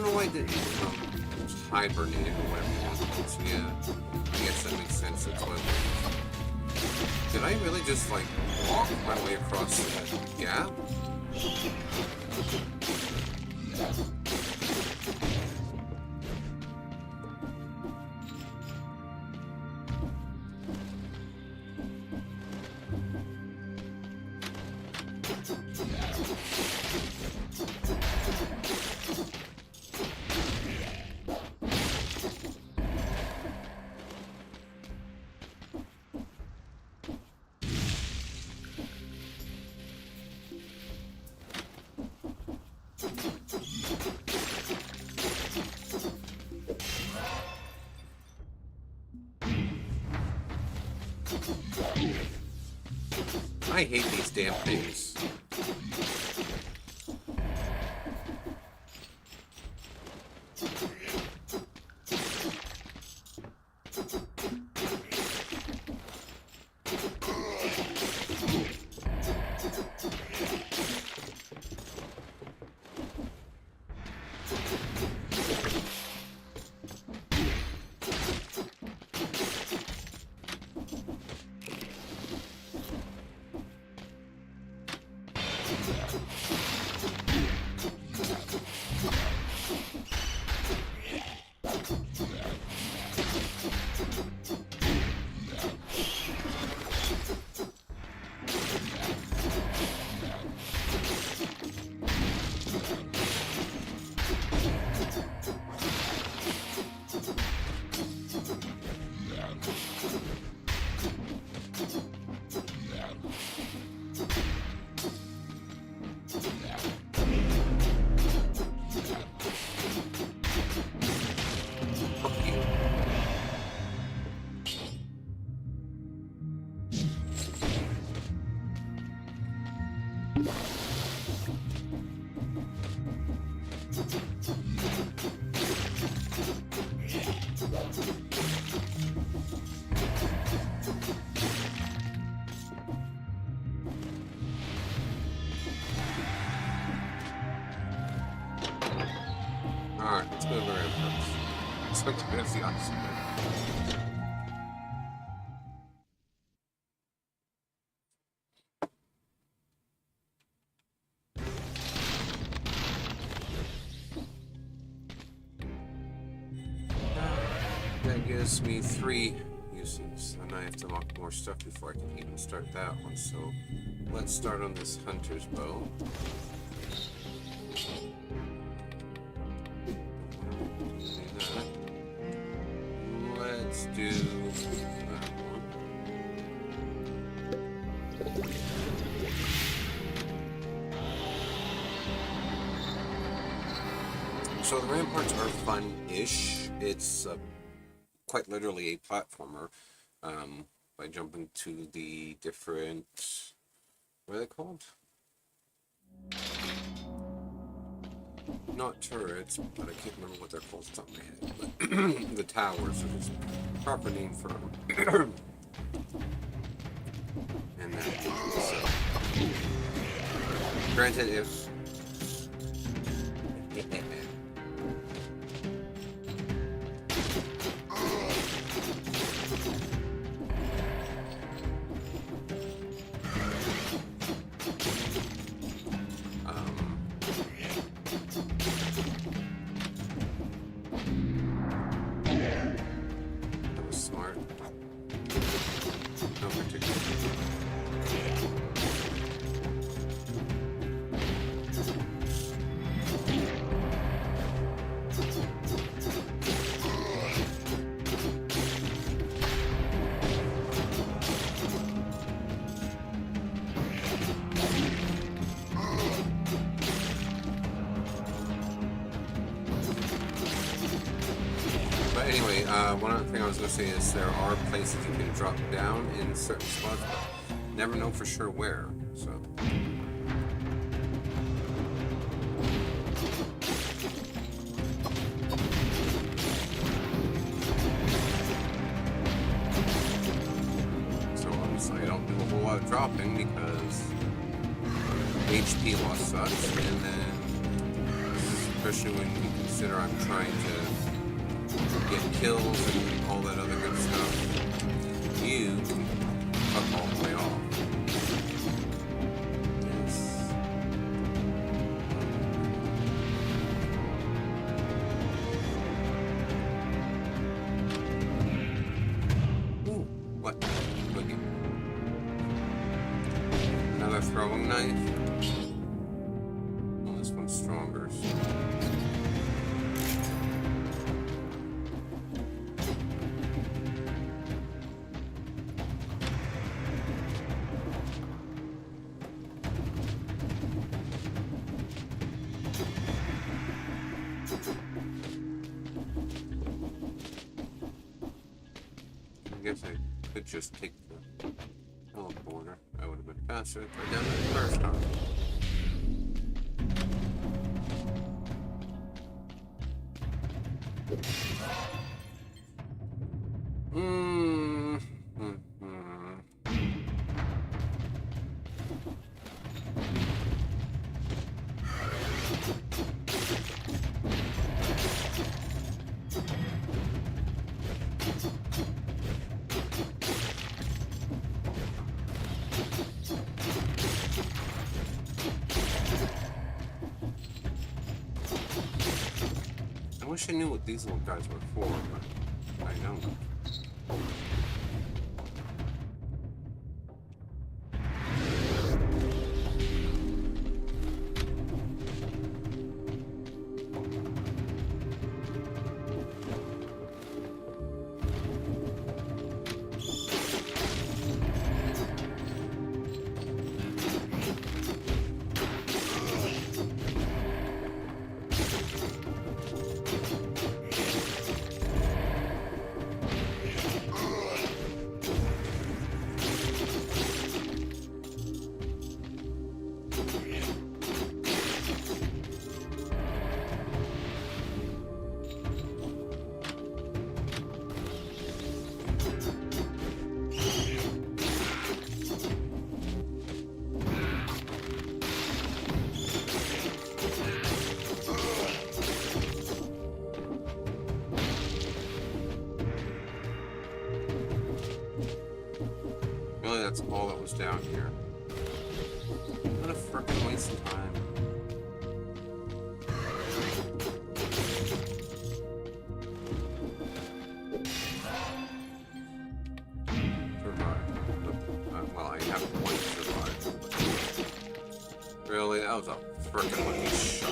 don't know why it didn't hibernate or whatever. So yeah, I guess that makes sense. That's what. Did I really just like walk my way across that gap? I hate these damn things. Alright, let's go to the ramparts. That's the opposite. That gives me 3 uses, and I have to unlock more stuff before I can even start that one. So let's start on this hunter's bow. Let's do that one. So the ramparts are fun-ish. It's quite literally a platformer by jumping to the different, what are they called? Not turrets, but I can't remember what they're called off the top of my head. But the towers is a proper name for them. And that. So. Granted, if anyway, one other thing I was going to say is there are places you can drop down in certain spots, but never know for sure where, so. So obviously I don't do a whole lot of dropping because HP loss sucks, and then especially when you consider I'm trying to get kills and all that other good stuff. You can fuck all the way off. Yes. Ooh, what? Look at another throwing knife. Oh, this one's stronger. So. I guess I could just take the teleporter. I would have been faster if I done it first time. I wish I knew what these little guys were for, but I don't. Really, that's all that was down here. What a frickin' waste of time. Survive. Well, I have one survive. Really? That was a frickin' lucky shot.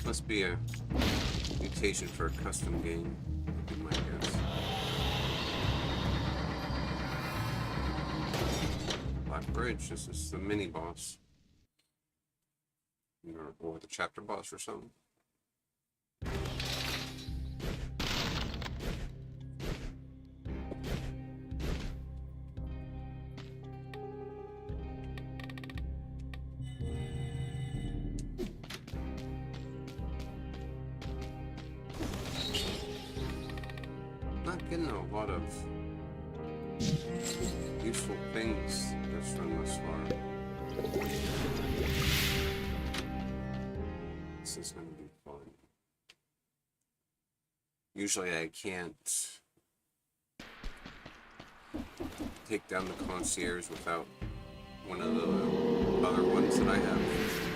Must be a mutation for a custom game, would be my guess. Black Bridge, this is the mini boss. Or the chapter boss or something. Getting a lot of useful things this run thus far. This is going to be fun. Usually I can't take down the concierge without one of the other ones that I have.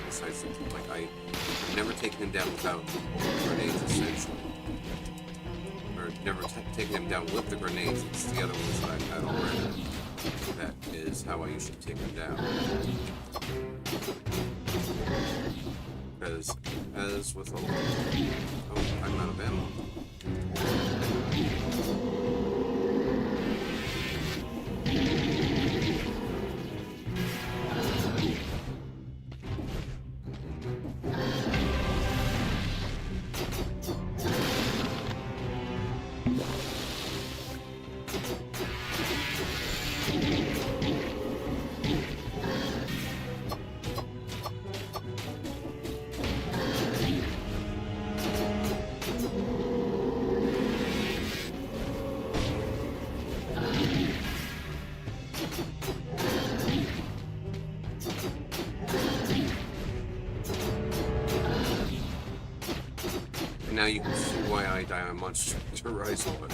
Besides, like, I've never taken him down without grenades, essentially. Or never taken him down with the grenades. It's the other ones that I've had already. That is how I usually take him down. Because, as with a lot of... Oh, I'm out of ammo. Now you can see why I die on Monster to Rise over.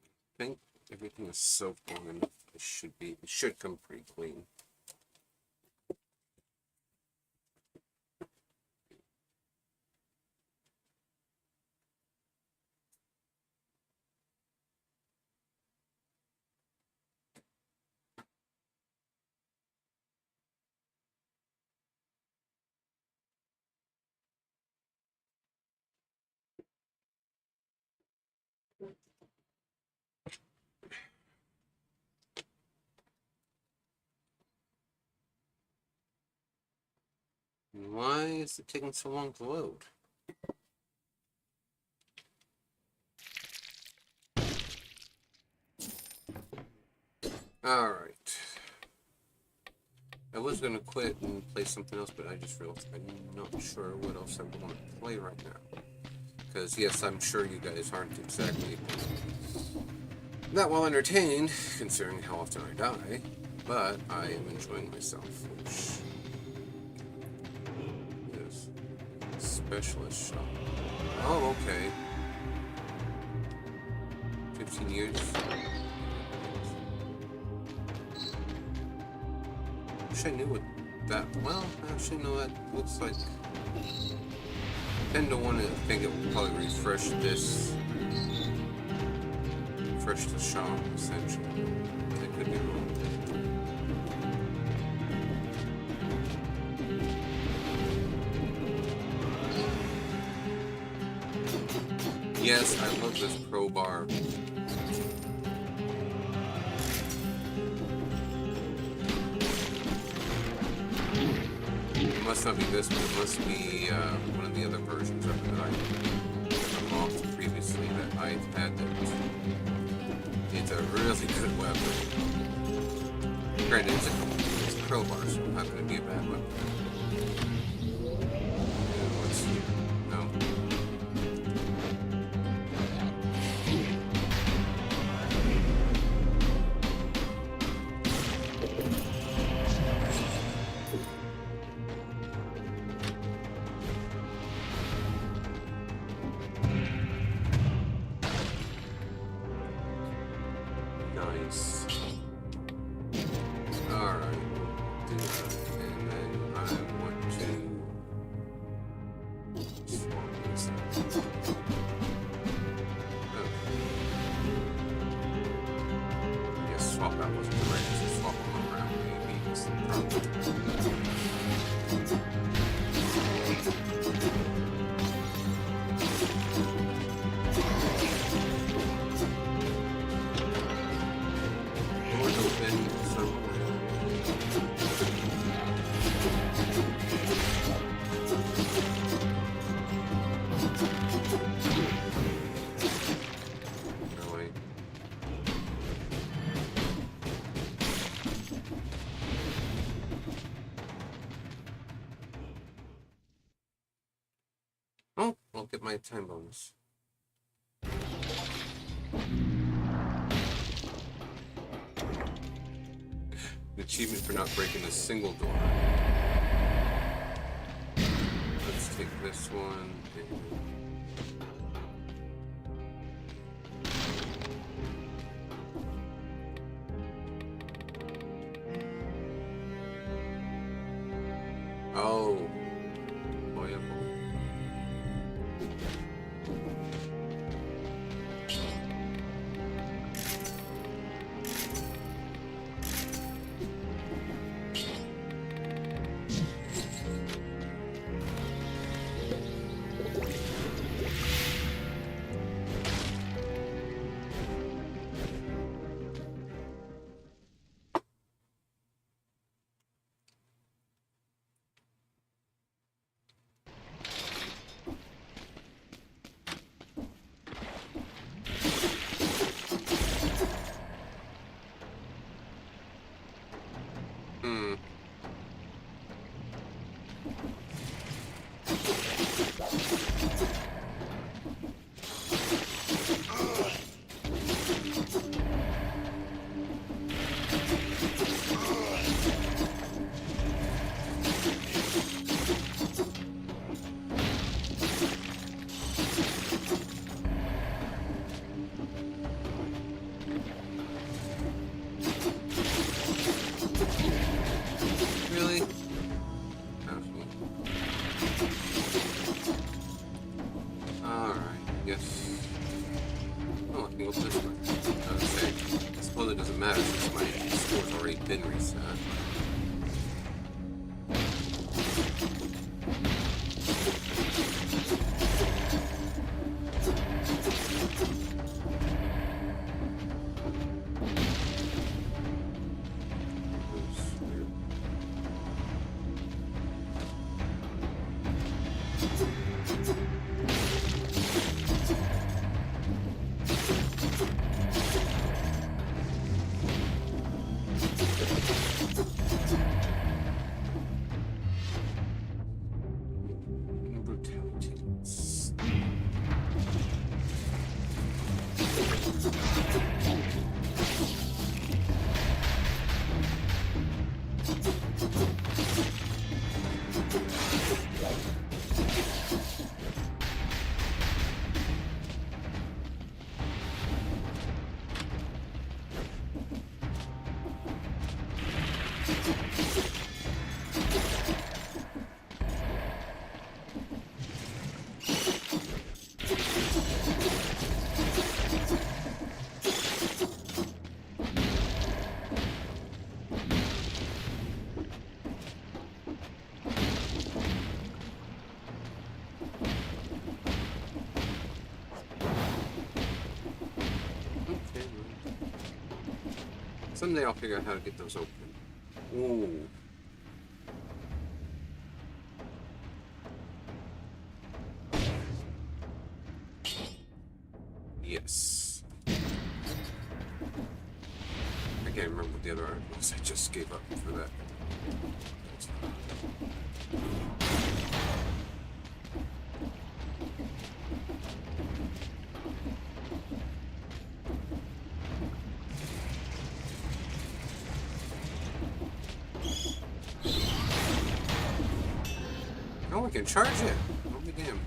I think everything is soaked long enough. It should come pretty clean. Why is it taking so long to load? Alright. I was going to quit and play something else, but I just realized I'm not sure what else I want to play right now. Because, yes, I'm sure you guys aren't exactly that well entertained, considering how often I die, but I am enjoying myself, which is specialist shop. Oh, okay. 15 years. Wish I knew what that. Well, actually, no. That looks like. I tend to want to think it will probably refresh this. Refresh the shop, essentially. I could be wrong. Yes, I love this crowbar. It must not be this one, it must be one of the other versions of it that I unlocked previously that I had that. It's a really good weapon. Granted, it's a crowbar, so it's not going to be a bad weapon. Let's see. No. Nice. Alright. Do that. And then I want to swap this out. Okay. Yes, swap out wasn't correct. So swap them around maybe is the problem. I'll get my time bonus. An achievement for not breaking a single door. Let's take this one and... Oh. Boy, oh boy. Really? Alright, yes. Oh, I can go this way. I was saying, I suppose it doesn't matter since my score's already been reset. Someday I'll figure out how to get those open. Ooh. Yes. I can't remember what the other art was. I just gave up for that. Oh, we can charge it. Oh, be damned.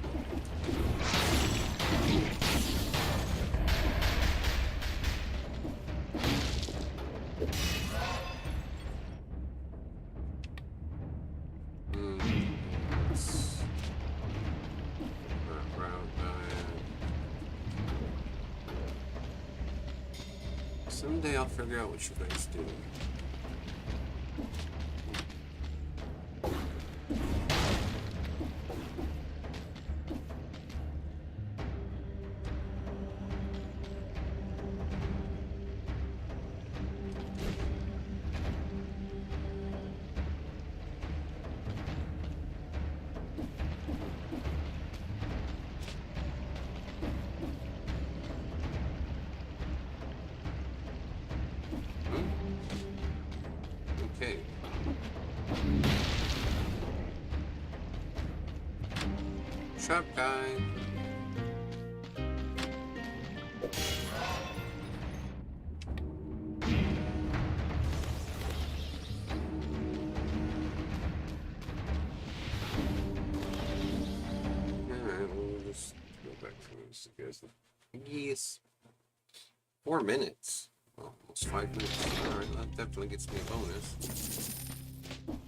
Someday I'll figure out what you guys do. Shop guy. Yes. 4 minutes. Well, almost 5 minutes. Alright, that definitely gets me a bonus. And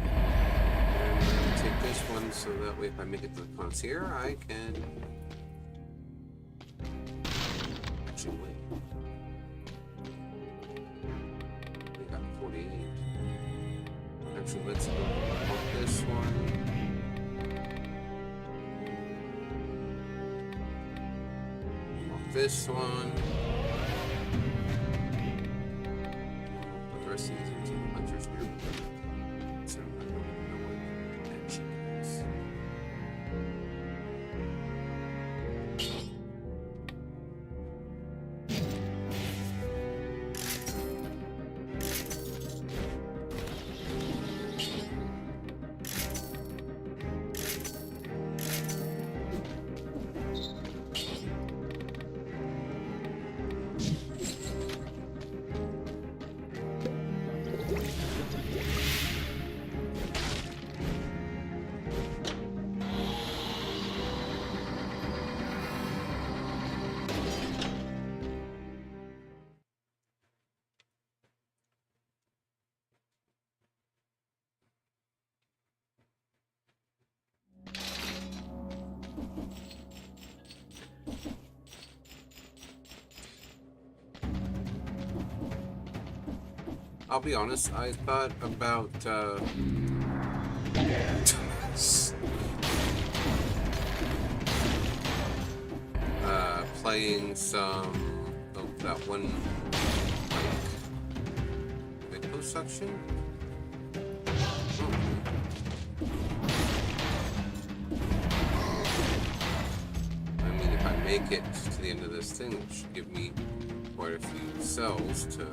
I'm gonna take this one so that way if I make it to the concierge, I can actually win. We got 48. Actually, let's go on this one. This one. Put the rest of these into the hunter's group. So I don't know what action is. I'll be honest, I thought about playing some of that one like liposuction. I mean, if I make it to the end of this thing, it should give me quite a few cells to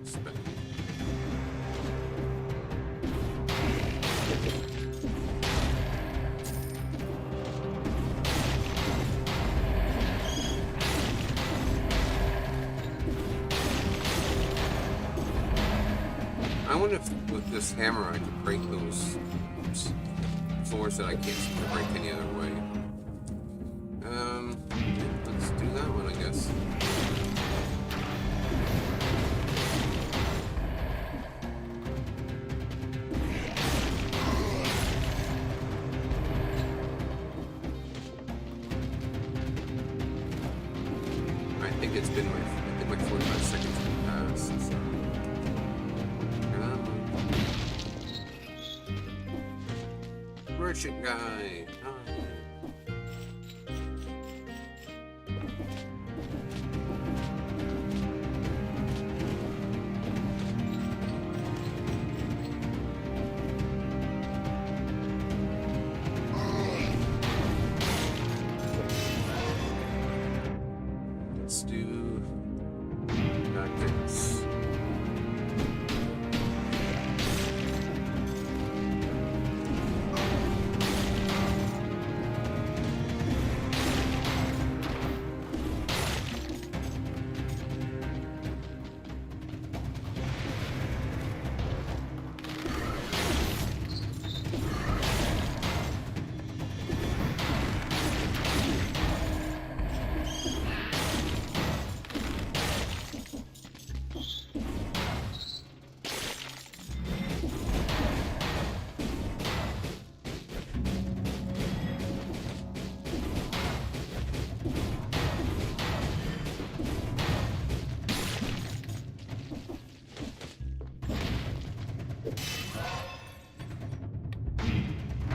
spend. I wonder if with this hammer I could break those floors that I can't seem to break any other way. Let's do that one, I guess. I think it's been my 45 seconds passed. So. Merchant guy. Hi. Let's do this.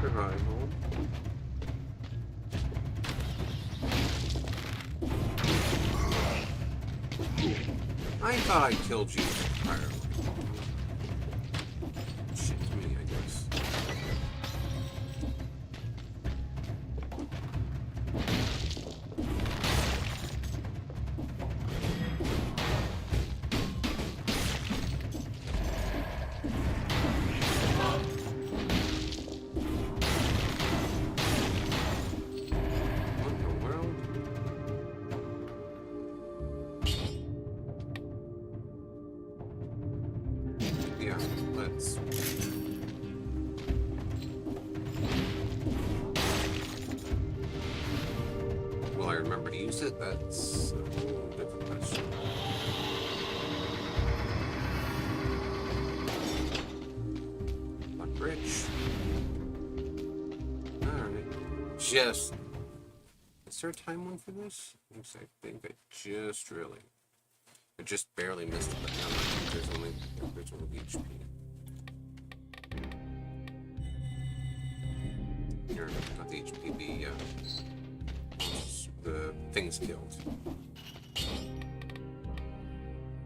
Survival. I thought I killed you entirely. Shit to me, I guess. yeah, let's. Will I remember to use it? That's a whole different question. Luck rich. Alright. Just. Is there a time one for this? I think I just really. I just barely missed it, but now I think there's only HP. Or not the HP, the things killed.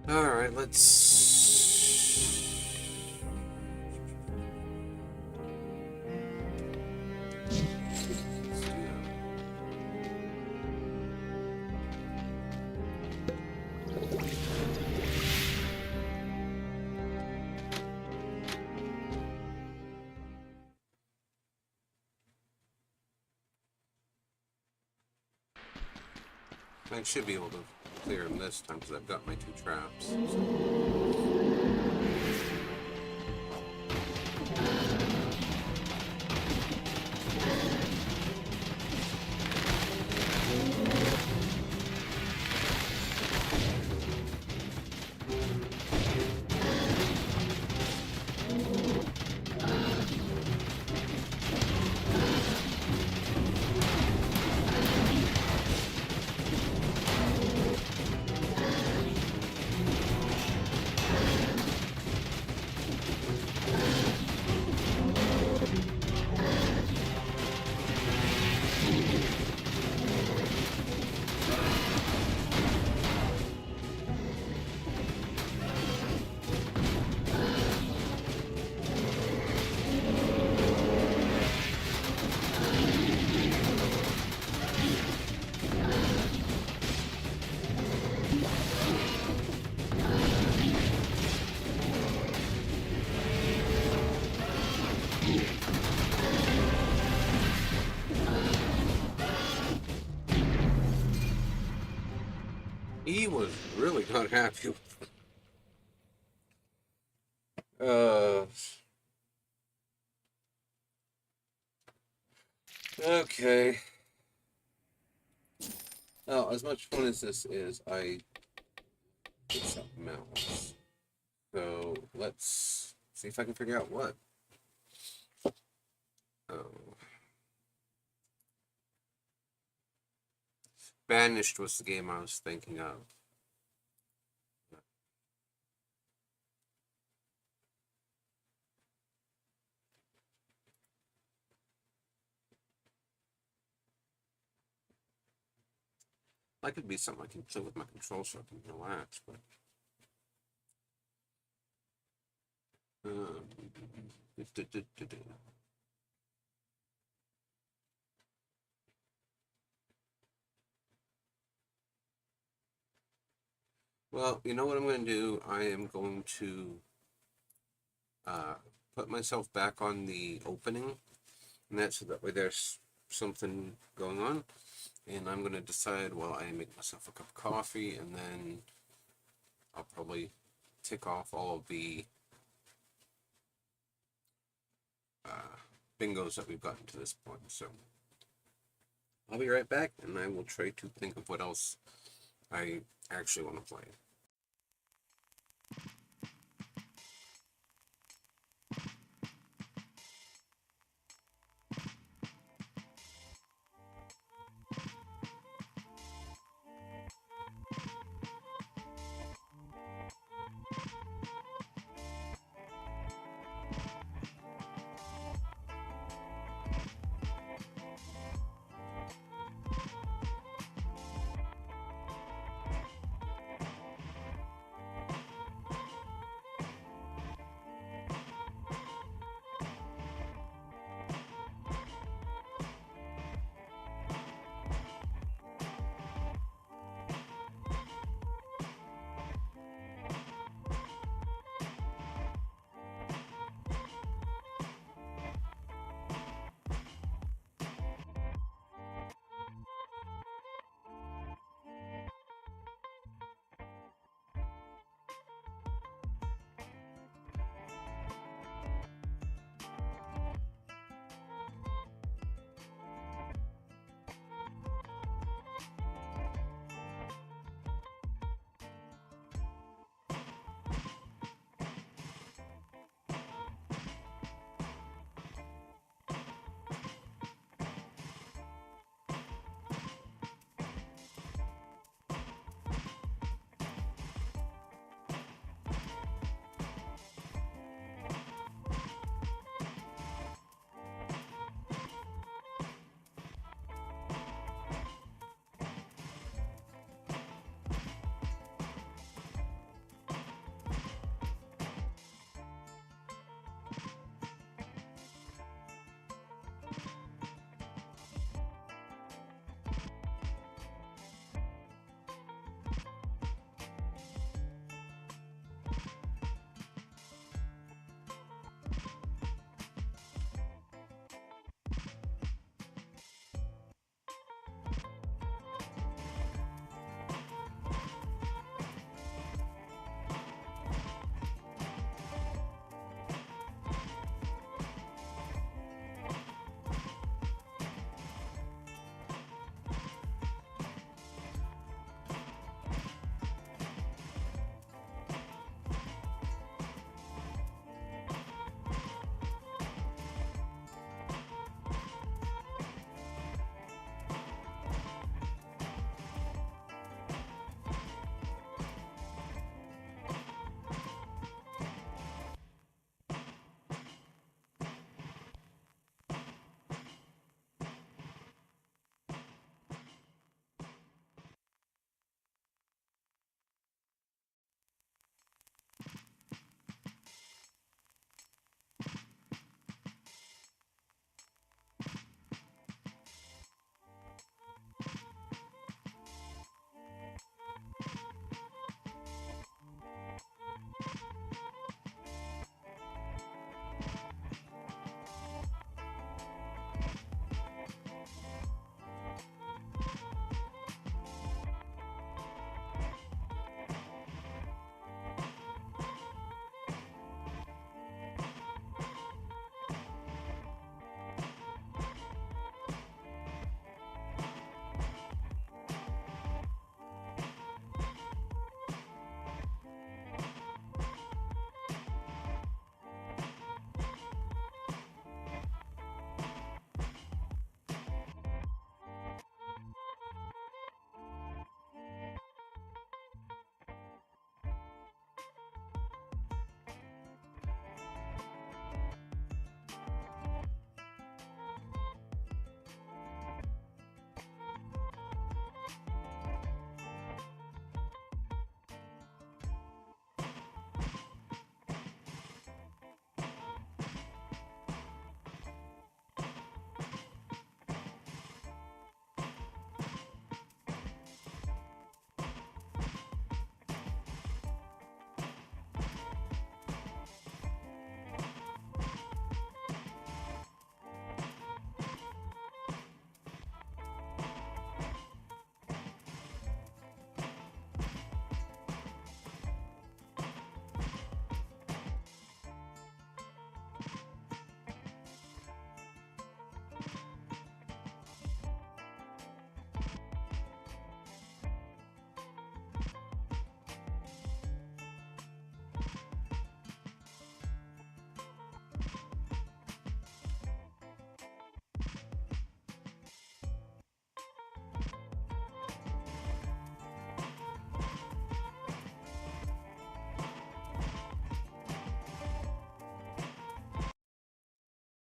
Alright, let's do that. I should be able to clear him this time because I've got my 2 traps. So. He was really not happy with it. Okay. Oh, as much fun as this is, I did something else. So let's see if I can figure out what. Oh. Banished was the game I was thinking of. That could be something I can play with my control so I can relax, but. Well, you know what I'm going to do? I am going to put myself back on the opening, and that's so that way there's something going on. And I'm going to decide while I make myself a cup of coffee, and then I'll probably tick off all of the bingos that we've gotten to this point. So I'll be right back, and I will try to think of what else I actually want to play.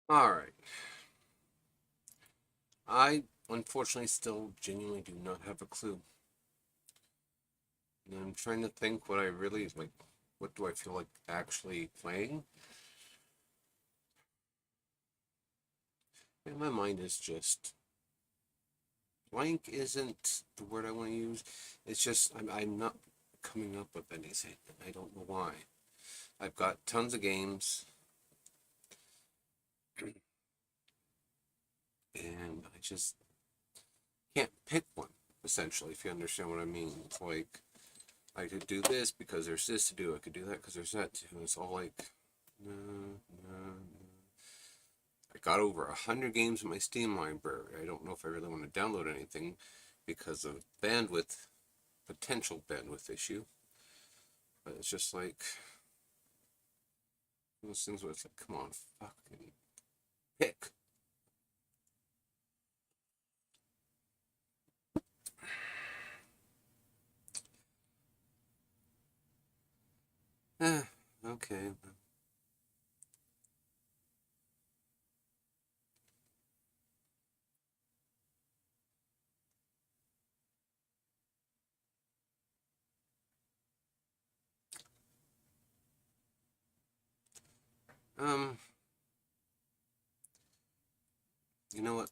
Alright. I unfortunately still genuinely do not have a clue. And I'm trying to think what I really like. What do I feel like actually playing? And my mind is just blank. Isn't the word I want to use? It's just I'm not coming up with anything. I don't know why. I've got tons of games, and I just can't pick one. Essentially, if you understand what I mean, it's like I could do this because there's this to do. I could do that because there's that to do. It's all like, no, no, no. I got over 100 games in my Steam library. I don't know if I really want to download anything because of bandwidth, potential bandwidth issue. But it's just like those things where it's like, come on, fucking pick. Okay. Um, you know what?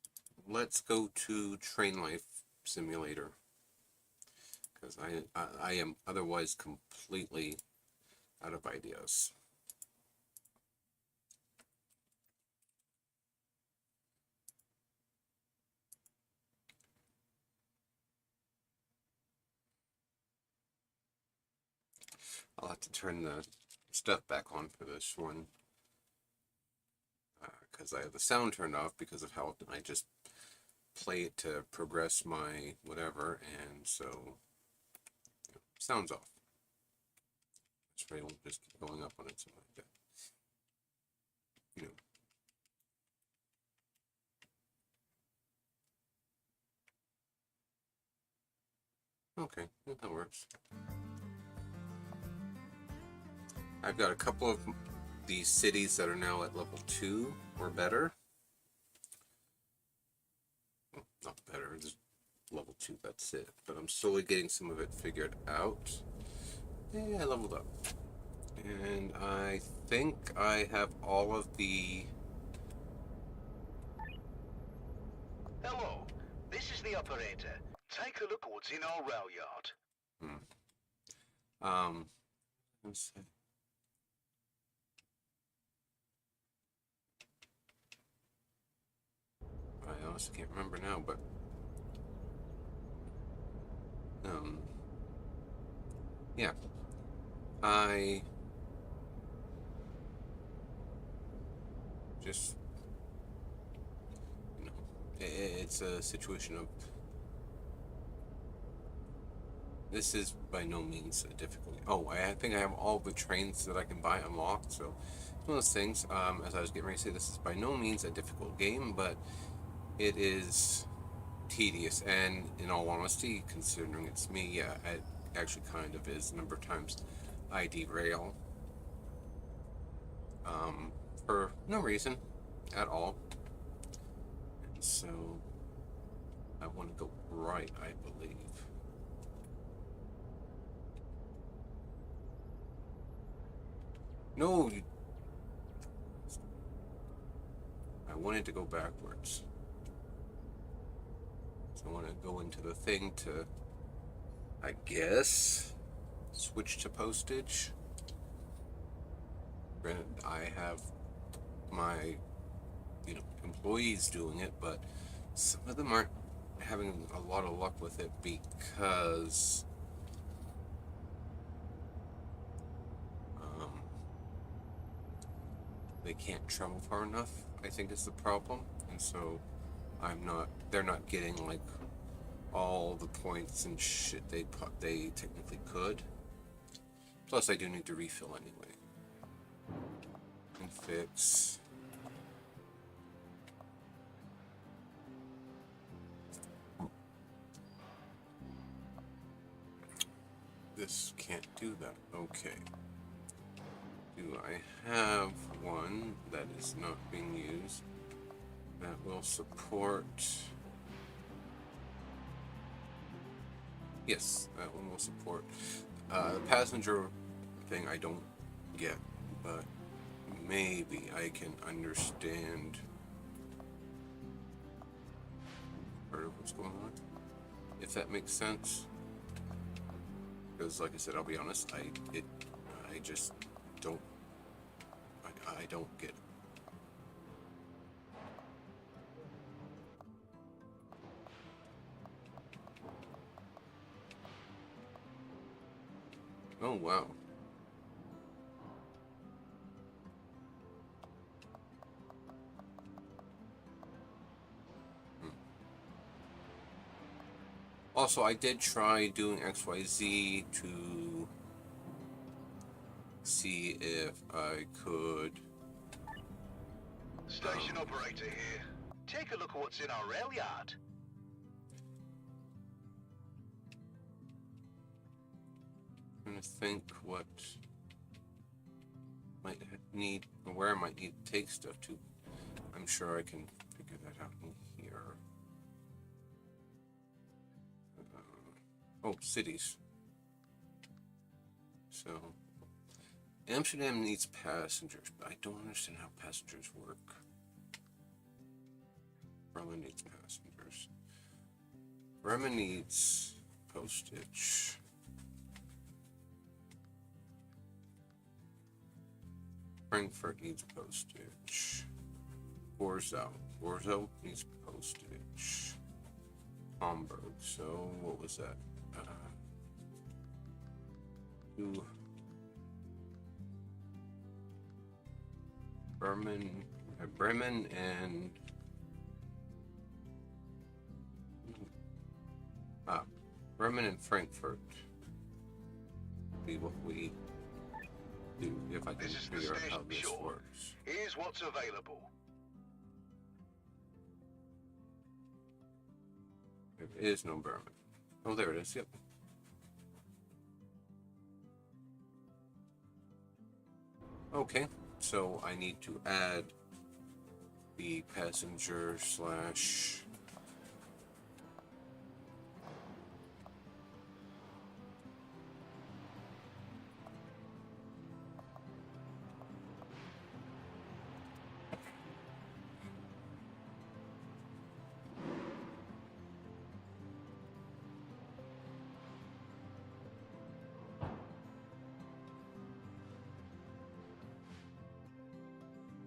Let's go to Train Life Simulator because I am otherwise completely out of ideas. I'll have to turn the stuff back on for this one because I have the sound turned off because of how I just play it to progress my whatever, and so sounds off. This way won't just keep going up on it, something like that. You know. Okay, that works. I've got a couple of these cities that are now at level 2 or better. Well, not better, just level 2, that's it. But I'm slowly getting some of it figured out. Yeah, I leveled up. And I think I have all of the... Hello, this is the operator. Take a look what's in our rail yard. Let's see. I honestly can't remember now, but yeah, I just, you know, it's a situation of this is by no means a difficult. Oh, I think I have all the trains that I can buy unlocked. So it's one of those things. As I was getting ready to say, this is by no means a difficult game, but it is tedious. And in all honesty, considering it's me, yeah, it actually kind of is. A number of times, I derail for no reason at all. And so I want to go right, I believe. No, I wanted to go backwards. So I want to go into the thing to, I guess, switch to postage. Granted, I have my, employees doing it, but some of them aren't having a lot of luck with it because they can't travel far enough, I think is the problem. And so they're not getting like all the points and shit they technically could. Plus I do need to refill anyway. And fix. This can't do that. Okay. Do do I have one that is not being used that will support? Yes, that one will support. The passenger thing I don't get, but maybe I can understand part of what's going on, if that makes sense. Because, like I said, I'll be honest, I just don't, I don't get it. Oh wow. Also, I did try doing XYZ to see if I could. Station operator here. Take a look at what's in our rail yard. Trying to think what might need, or where I might need to take stuff to. I'm sure I can figure that out in here. Oh, cities. So, Amsterdam needs passengers, but I don't understand how passengers work. Bremen needs passengers. Bremen needs postage. Frankfurt needs postage. Gorzo needs postage. Hamburg. So what was that? Bremen and Bremen and Frankfurt. See what we do if I can This is the figure out how station this shore. works. Here's what's available. There is no Bremen. Oh, there it is. Yep. Okay, so I need to add the passenger slash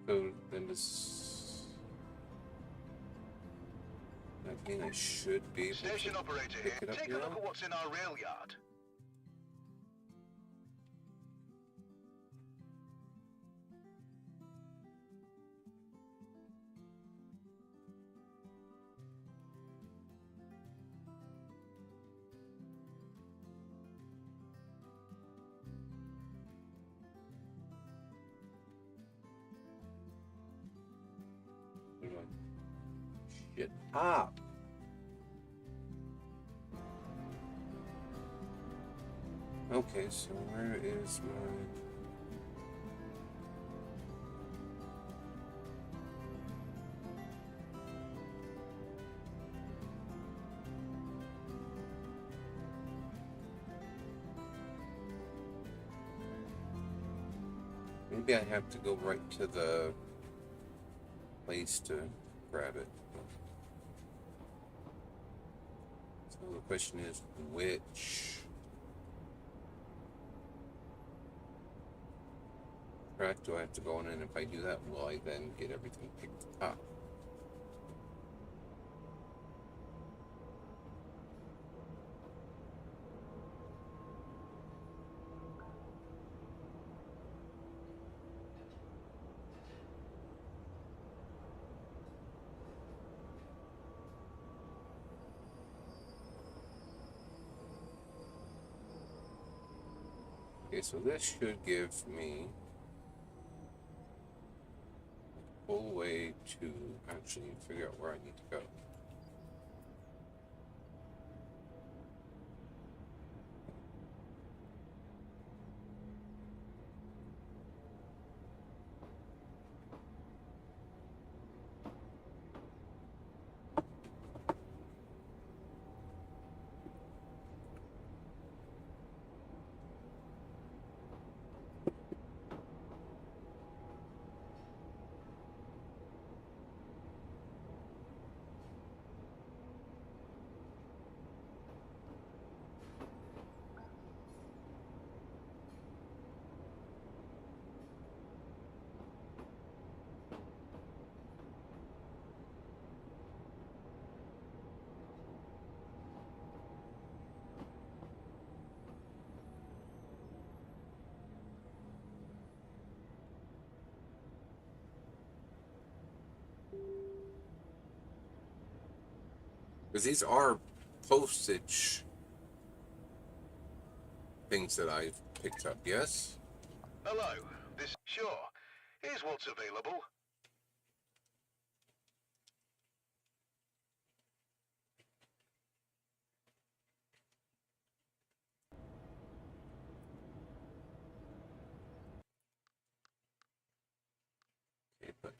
so then does that mean I should be able Station to operator pick here. it up Take a now? look at what's in our rail yard. Shit up. Okay, so where is my... Maybe I have to go right to the place to grab it. So the question is, which track do I have to go on? And if I do that, will I then get everything picked up? Okay, so this should give me a full way to actually figure out where I need to go. Because these are postage things that I've picked up, yes? Hello, this... Sure. Here's what's available. Okay, but...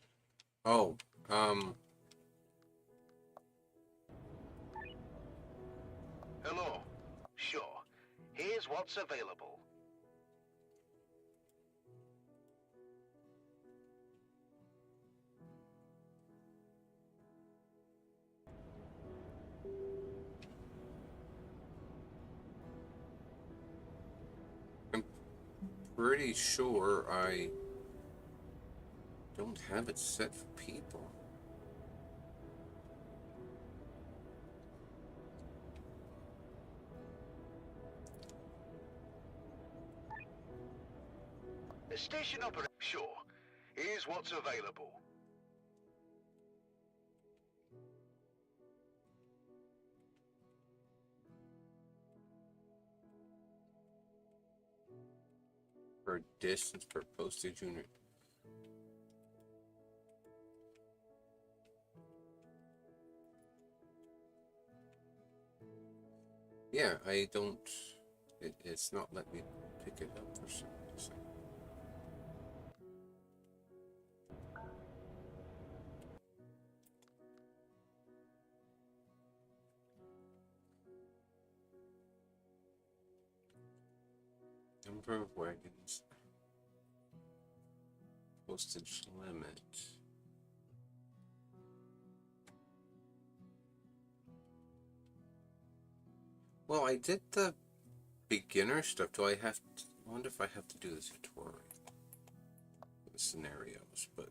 Oh, um... Hello. Sure. Here's what's available. I'm pretty sure I don't have it set for people. The station operator... Sure. Here's what's available. Per distance, per postage unit. Yeah, I don't... it's not letting me pick it up for some reason. Number of wagons. Postage limit. Well, I did the beginner stuff. Do I have to... I wonder if I have to do the tutorial. The scenarios, but...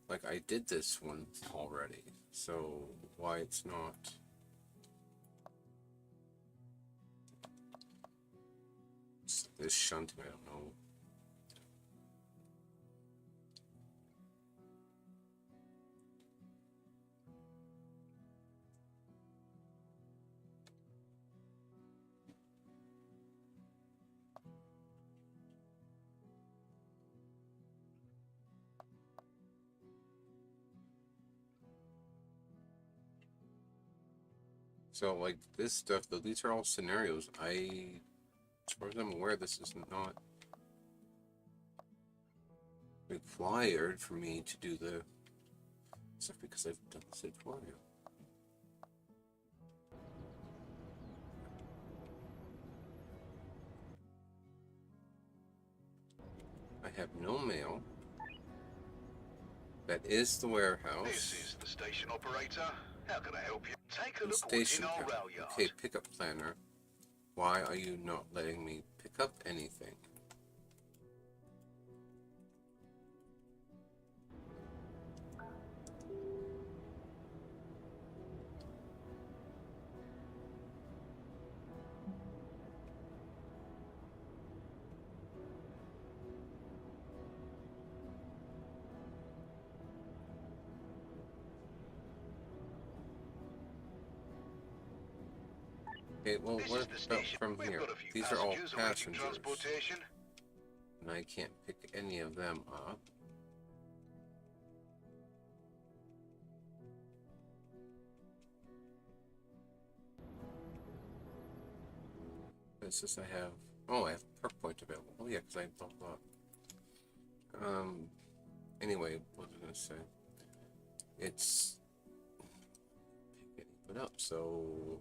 Like, I did this one already. So, why it's not... This shunting, I don't know. So, like, this stuff, though, these are all scenarios. As far as I'm aware, this is not required for me to do the stuff because I've done this tutorial. I have no mail. That is the warehouse. This is the station operator. How can I help you? Take a The look at what's station in our house. rail yard. Okay, pickup planner. Why are you not letting me pick up anything? Okay, well, This what is the about station. from We've here? got a few These are all awaiting passengers, transportation. and I can't pick any of them up. This is I have. Oh, I have a perk point available. Oh yeah, because I bought that. Anyway, what was I gonna say? It's getting put up, so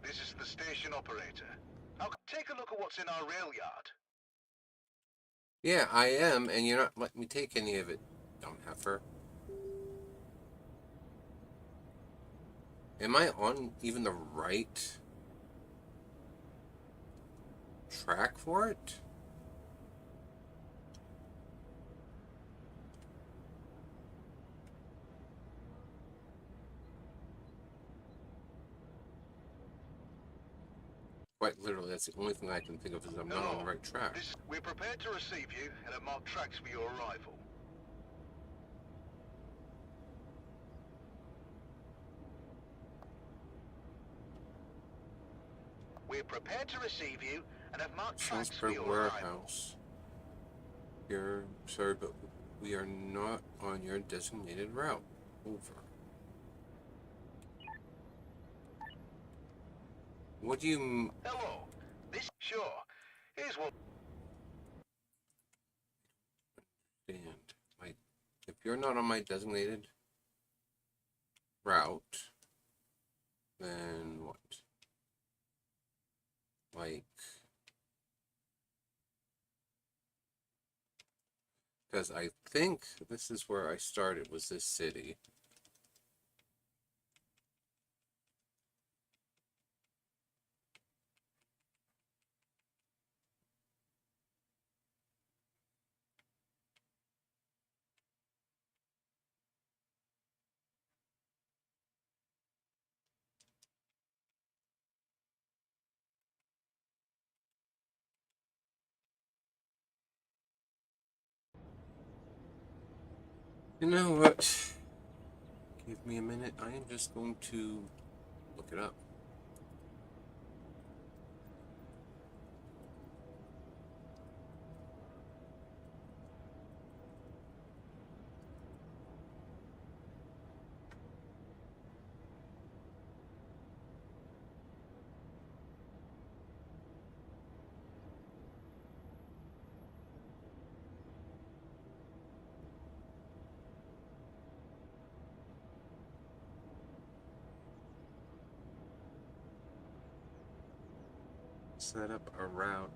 This is the station operator. I'll take a look at what's in our rail yard. Yeah, I am, and you're not letting me take any of it, dumb heifer. Am I on even the right track for it? Quite literally, that's the only thing I can think of is I'm not on the right track. We're prepared to receive you and have marked tracks for your arrival. We're prepared to receive you and have marked tracks for Salisbury your arrival. Warehouse. You're sorry, but we are not on your designated route. Over. What do you Hello. This sure. Here's what understand? Like, if you're not on my designated route, then what? Like, because I think this is where I started, was this city. You know what? Give me a minute. I am just going to look it up. Set up a route.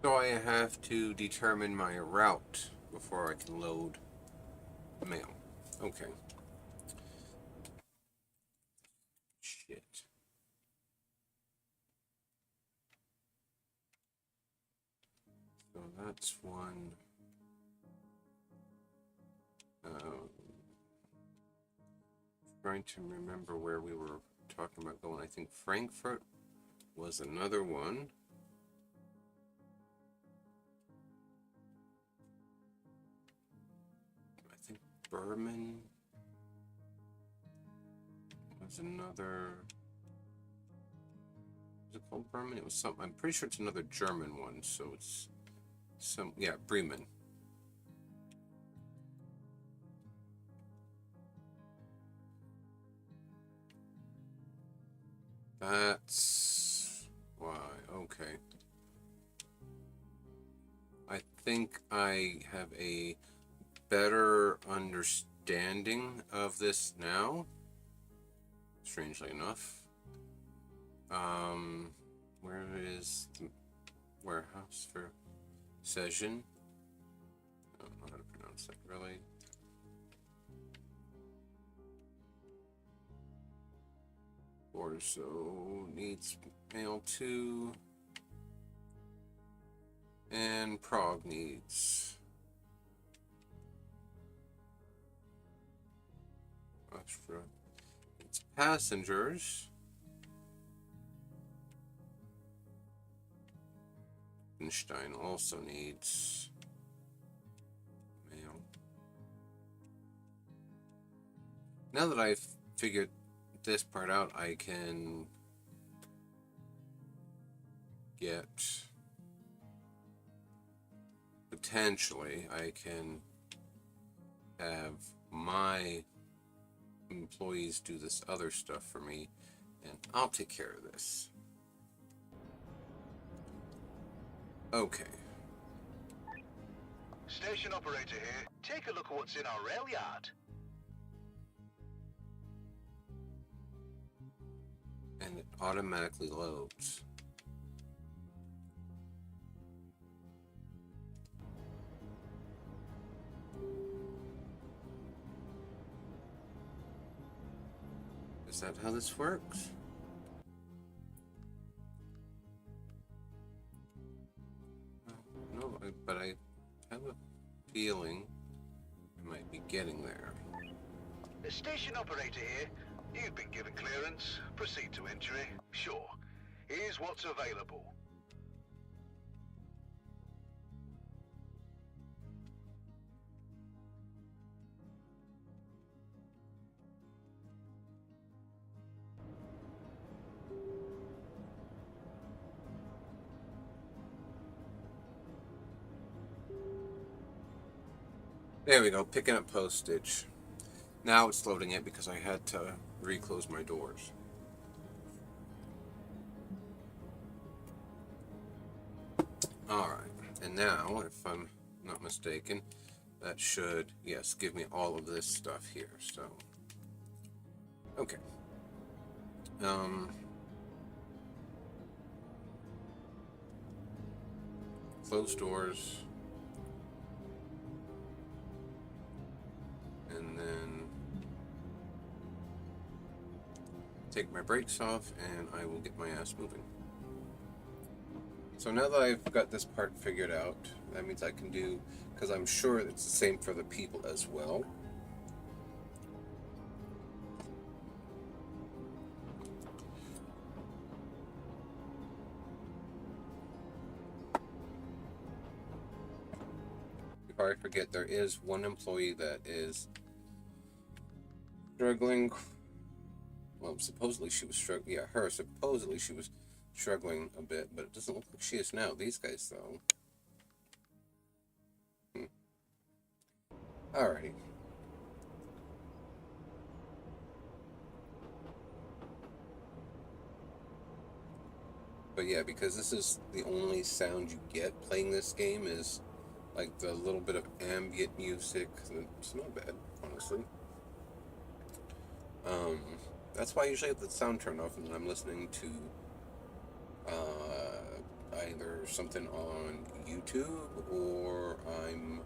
So I have to determine my route before I can load mail. Okay. Shit. So that's one. Trying to remember where we were talking about going. I think Frankfurt was another one. I think Berman was another. Was it called Berman? It was something. I'm pretty sure it's another German one. So it's some. Yeah, Bremen. That's why. Okay. I think I have a better understanding of this now. Strangely enough. Where is the warehouse for Session? I don't know how to pronounce that really. Orso needs mail too. And Prague needs extra. It's passengers. Wittgenstein also needs mail. Now that I've figured this part out, I can get potentially I can have my employees do this other stuff for me And I'll take care of this. Okay. Station operator here. Take a look at what's in our rail yard. And it automatically loads. Is that how this works? No, but I have a feeling I might be getting there. Station operator here. You've been given clearance. Proceed to entry. Sure. Here's what's available. There we go, picking up postage. Now it's loading it because I had to reclose my doors. Alright, and now, if I'm not mistaken, that should, yes, give me all of this stuff here, so. Okay. Close doors. And then take my brakes off and I will get my ass moving. So now that I've got this part figured out, that means I can do, because I'm sure it's the same for the people as well. Before I forget, there is one employee that is struggling. Well, supposedly she was struggling. Yeah, her. Supposedly she was struggling a bit, but it doesn't look like she is now. These guys, though. Alrighty. But yeah, because this is the only sound you get playing this game is like the little bit of ambient music. It's not bad, honestly. That's why I usually have the sound turned off when I'm listening to either something on YouTube or I'm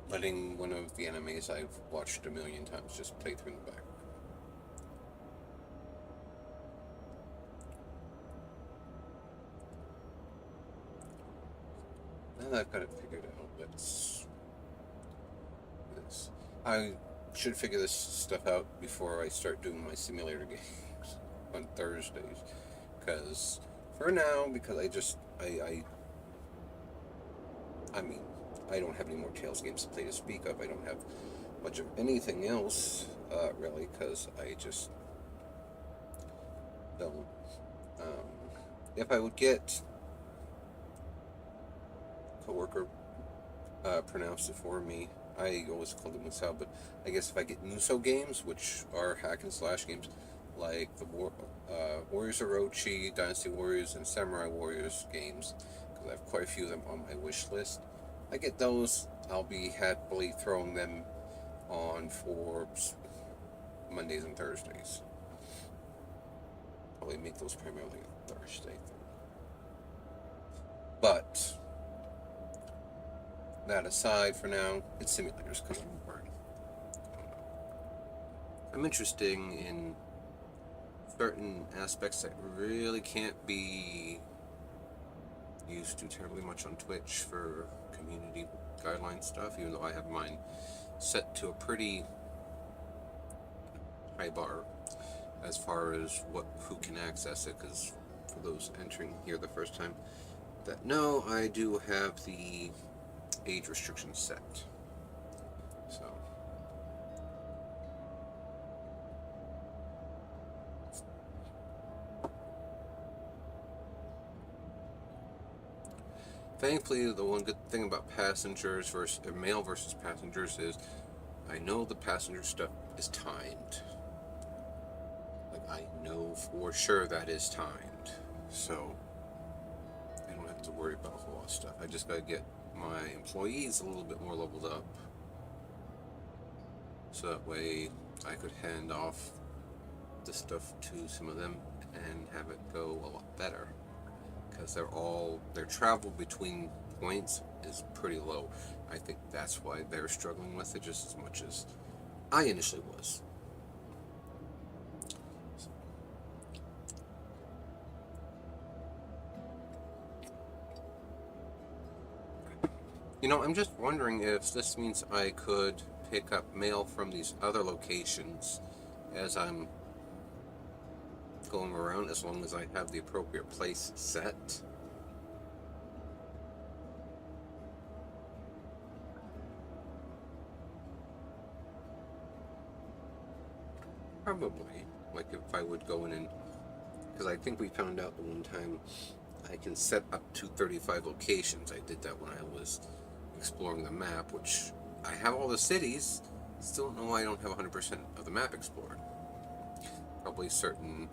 letting one of the animes I've watched a million times just play through in the back. Now that I've got it figured out, let's this. I should figure this stuff out before I start doing my simulator games on Thursdays. Because for now, because I mean, I don't have any more Tales games to play to speak of. I don't have much of anything else, really, because I just don't. If I would get coworker pronounced it for me. I always call them Musou, but I guess if I get Musou games, which are hack and slash games, like the Warriors Orochi, Dynasty Warriors, and Samurai Warriors games, because I have quite a few of them on my wish list. I get those, I'll be happily throwing them on for Mondays and Thursdays. Probably make those primarily a Thursday thing. But that aside, for now, it's simulators because I'm interested in certain aspects that really can't be used too terribly much on Twitch for community guideline stuff, even though I have mine set to a pretty high bar as far as who can access it, because for those entering here the first time that know, I do have the age restriction set. So thankfully, the one good thing about passengers versus male versus passengers is I know the passenger stuff is timed. Like, I know for sure that is timed. So I don't have to worry about a whole lot of stuff. I just gotta get my employees a little bit more leveled up. So that way I could hand off the stuff to some of them and have it go a lot better. Because their travel between points is pretty low. I think that's why they're struggling with it just as much as I initially was. You know, I'm just wondering if this means I could pick up mail from these other locations as I'm going around, as long as I have the appropriate place set. Probably. Like if I would go in and, because I think we found out the one time I can set up to 35 locations. I did that when I was exploring the map, which I have all the cities, still don't know why I don't have 100% of the map explored. Probably certain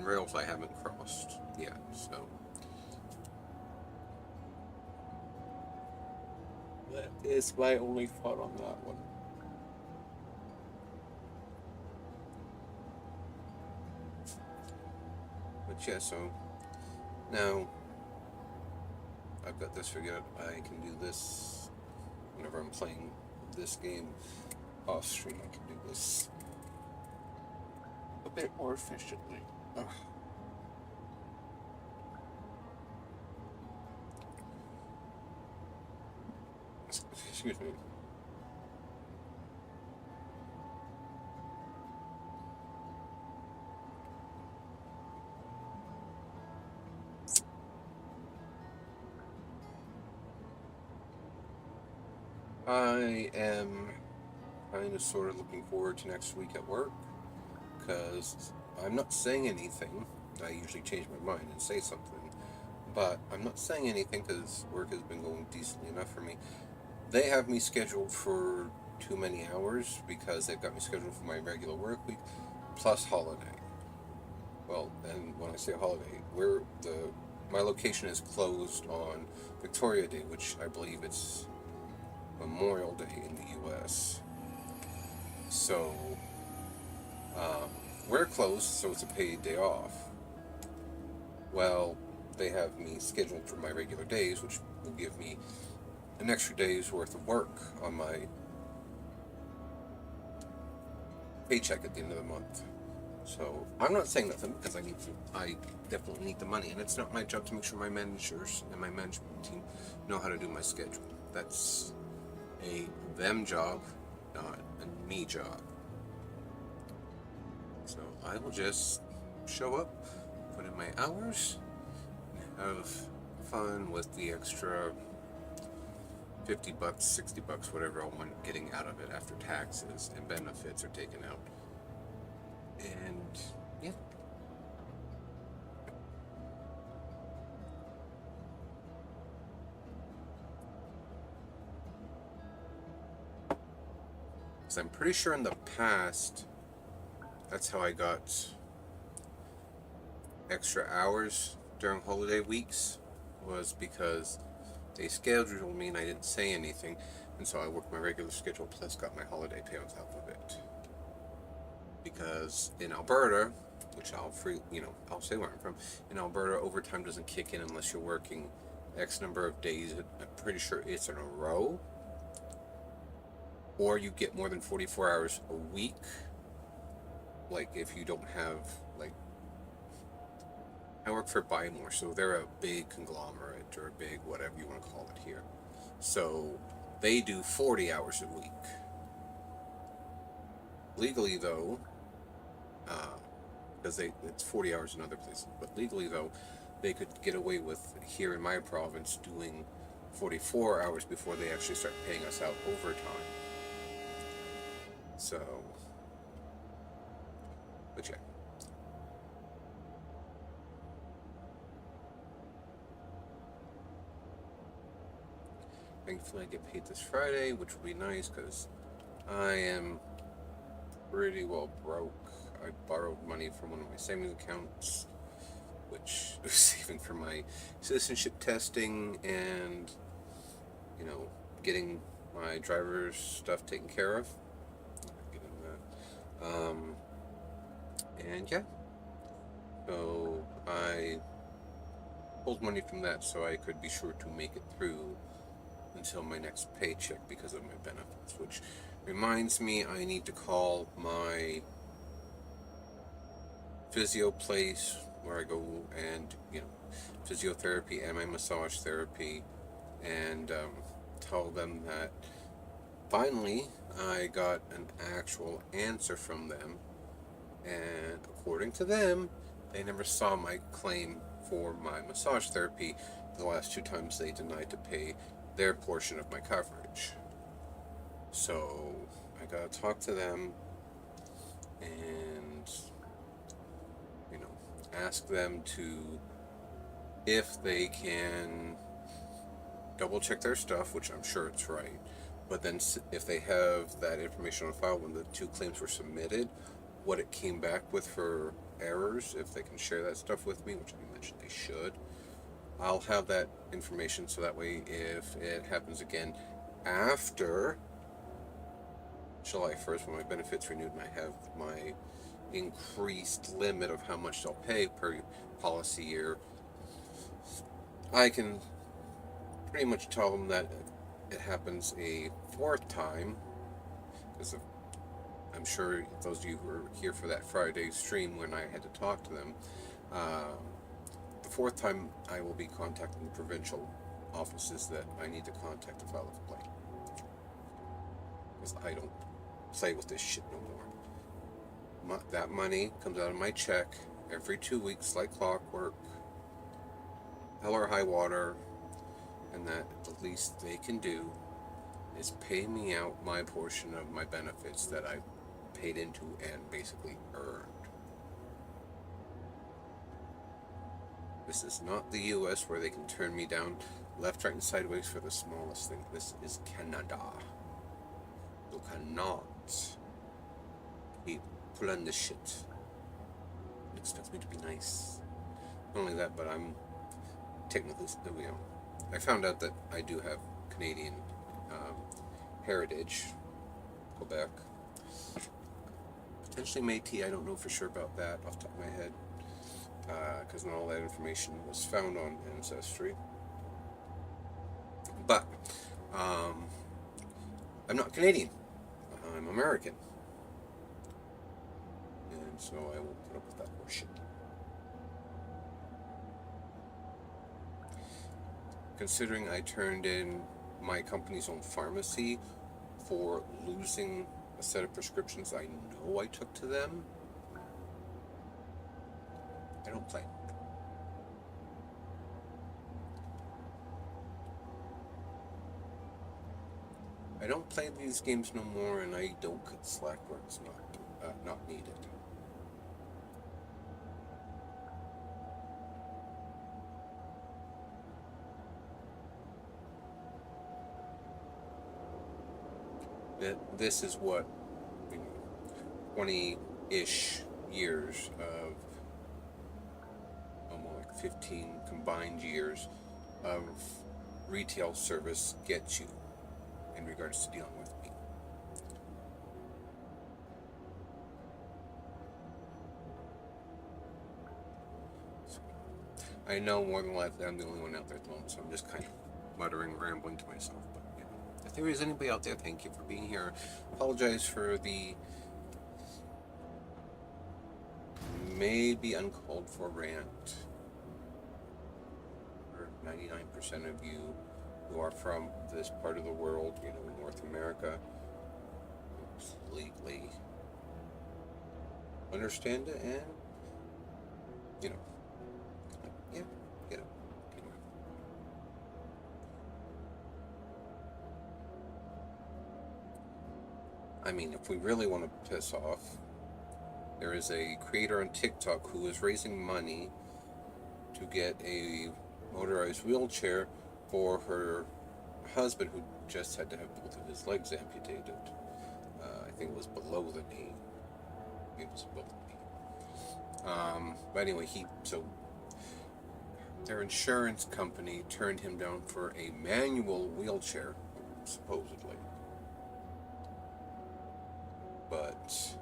rails I haven't crossed yet, so That is my only thought on that one. but yeah, so now I've got this figured out. I can do this whenever I'm playing this game off stream. I can do this A bit more efficiently. Ugh. Excuse me. I am kind of sort of looking forward to next week at work, because I'm not saying anything. I usually change my mind and say something, but I'm not saying anything because work has been going decently enough for me. They have me scheduled for too many hours because they've got me scheduled for my regular work week plus holiday. Well, and when I say holiday, my location is closed on Victoria Day, which I believe it's Memorial Day in the U.S. So we're closed, so it's a paid day off. Well, they have me scheduled for my regular days, which will give me an extra day's worth of work on my paycheck at the end of the month. So I'm not saying nothing because I definitely need the money, and it's not my job to make sure my managers and my management team know how to do my schedule. That's a them job, not a me job. So I will just show up, put in my hours, have fun with the extra $50, $60, whatever I want getting out of it after taxes and benefits are taken out. And yeah. Because I'm pretty sure in the past, that's how I got extra hours during holiday weeks, was because they scheduled me and I didn't say anything, and so I worked my regular schedule plus got my holiday pay on top of it. Because in Alberta, which I'll say where I'm from, in Alberta overtime doesn't kick in unless you're working X number of days. I'm pretty sure it's in a row, or you get more than 44 hours a week. Like if you don't have, like, I work for Buy More, so they're a big conglomerate or a big whatever you want to call it here. So they do 40 hours a week. Legally though, because it's 40 hours in other places, but legally though, they could get away with, here in my province, doing 44 hours before they actually start paying us out overtime. So, but yeah. Thankfully, I get paid this Friday, which will be nice because I am pretty well broke. I borrowed money from one of my savings accounts, which was saving for my citizenship testing and, getting my driver's stuff taken care of. Get into that. And yeah, so I pulled money from that so I could be sure to make it through until my next paycheck because of my benefits, which reminds me I need to call my physio place where I go and physiotherapy and my massage therapy, and tell them that finally I got an actual answer from them, and according to them, they never saw my claim for my massage therapy the last 2 times they denied to pay their portion of my coverage. So I gotta talk to them and ask them to, if they can double check their stuff, which I'm sure it's right, but then if they have that information on file when the 2 claims were submitted, what it came back with for errors, if they can share that stuff with me, which I mentioned they should, I'll have that information so that way if it happens again after July 1st when my benefits renewed and I have my increased limit of how much they'll pay per policy year, I can pretty much tell them that it happens a 4th time, because I'm sure those of you who were here for that Friday stream when I had to talk to them, the 4th time I will be contacting the provincial offices that I need to contact to file a complaint, because I don't play with this shit no more. That money comes out of my check every 2 weeks like clockwork, hell or high water, and that the least they can do is pay me out my portion of my benefits that I paid into and basically earned. This is not the US where they can turn me down left, right, and sideways for the smallest thing. This is Canada. You cannot keep pulling this shit. It expects me to be nice. Not only that, but I'm technically, I found out that I do have Canadian heritage, Quebec. Potentially Métis, I don't know for sure about that off the top of my head, because not all that information was found on Ancestry. But I'm not Canadian. I'm American. And so I will put up with that horseshit. Considering I turned in my company's own pharmacy for losing a set of prescriptions I know I took to them, I don't play. I don't play these games no more, and I don't cut slack where it's not needed. This is what 20-ish years of almost like 15 combined years of retail service gets you in regards to dealing with me. So, I know more than likely I'm the only one out there at the moment, so I'm just kind of muttering, rambling to myself. But if there is anybody out there, thank you for being here. Apologize for the maybe uncalled for rant. For 99% of you who are from this part of the world, North America, completely understand it and, yeah, get it. Anyway. I mean, if we really want to piss off, there is a creator on TikTok who is raising money to get a motorized wheelchair for her husband who just had to have both of his legs amputated. I think it was below the knee. It was above the knee. But anyway, their insurance company turned him down for a manual wheelchair, supposedly. But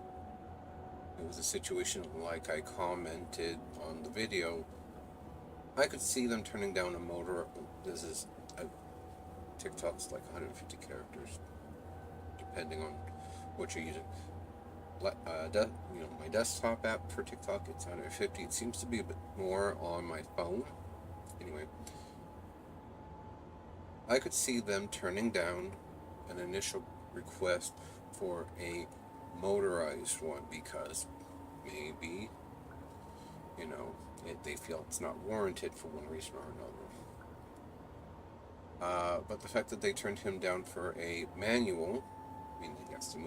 it was a situation like I commented on the video. I could see them turning down a motor. This is TikTok's like 150 characters, depending on what you're using. My desktop app for TikTok, it's 150. It seems to be a bit more on my phone. Anyway, I could see them turning down an initial request for a motorized one because maybe, they feel it's not warranted for one reason or another. But the fact that they turned him down for a manual, I mean, he has to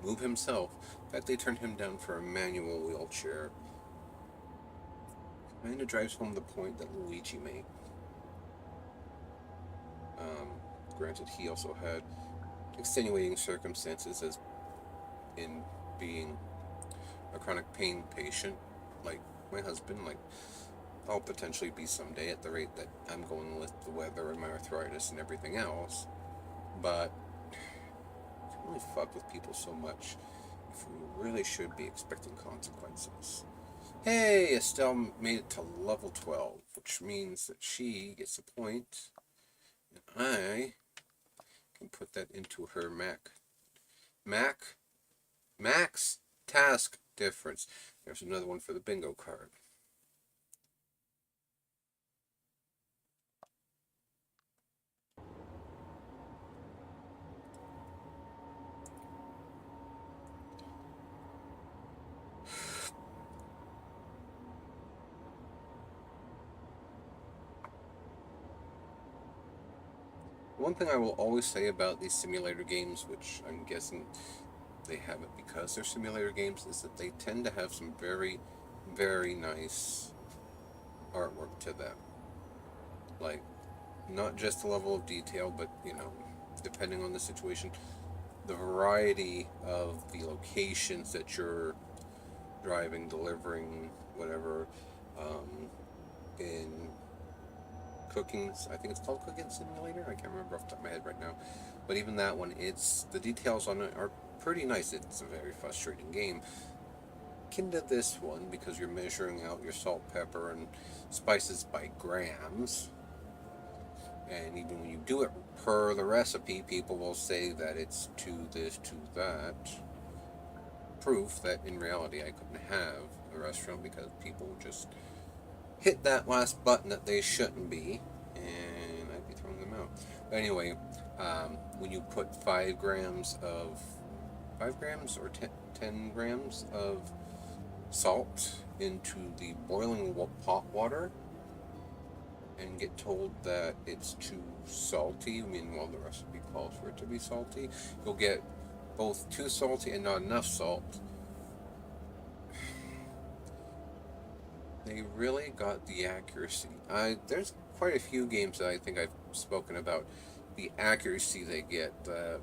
move himself. That they turned him down for a manual wheelchair kind of drives home the point that Luigi made. Granted, he also had extenuating circumstances as in being a chronic pain patient, like my husband. Like, I'll potentially be someday at the rate that I'm going with the weather and my arthritis and everything else. But you can only fuck with people so much if we really should be expecting consequences. Hey, Estelle made it to level 12, which means that she gets a point, and I can put that into her max task difference. There's another one for the bingo card. One thing I will always say about these simulator games, which I'm guessing they have it because they're simulator games, is that they tend to have some very, very nice artwork to them. Like, not just the level of detail, but, depending on the situation, the variety of the locations that you're driving, delivering, whatever, in Cooking, I think it's called Cooking Simulator. I can't remember off the top of my head right now. But even that one, the details on it are pretty nice. It's a very frustrating game. Akin to this one, because you're measuring out your salt, pepper, and spices by grams. And even when you do it per the recipe, people will say that it's to this, to that. Proof that in reality I couldn't have a restaurant because people just hit that last button that they shouldn't be, and I'd be throwing them out. But anyway, when you put 5 grams or 10 grams of salt into the boiling pot water and get told that it's too salty, meanwhile the recipe calls for it to be salty, you'll get both too salty and not enough salt. They really got the accuracy. There's quite a few games that I think I've spoken about the accuracy they get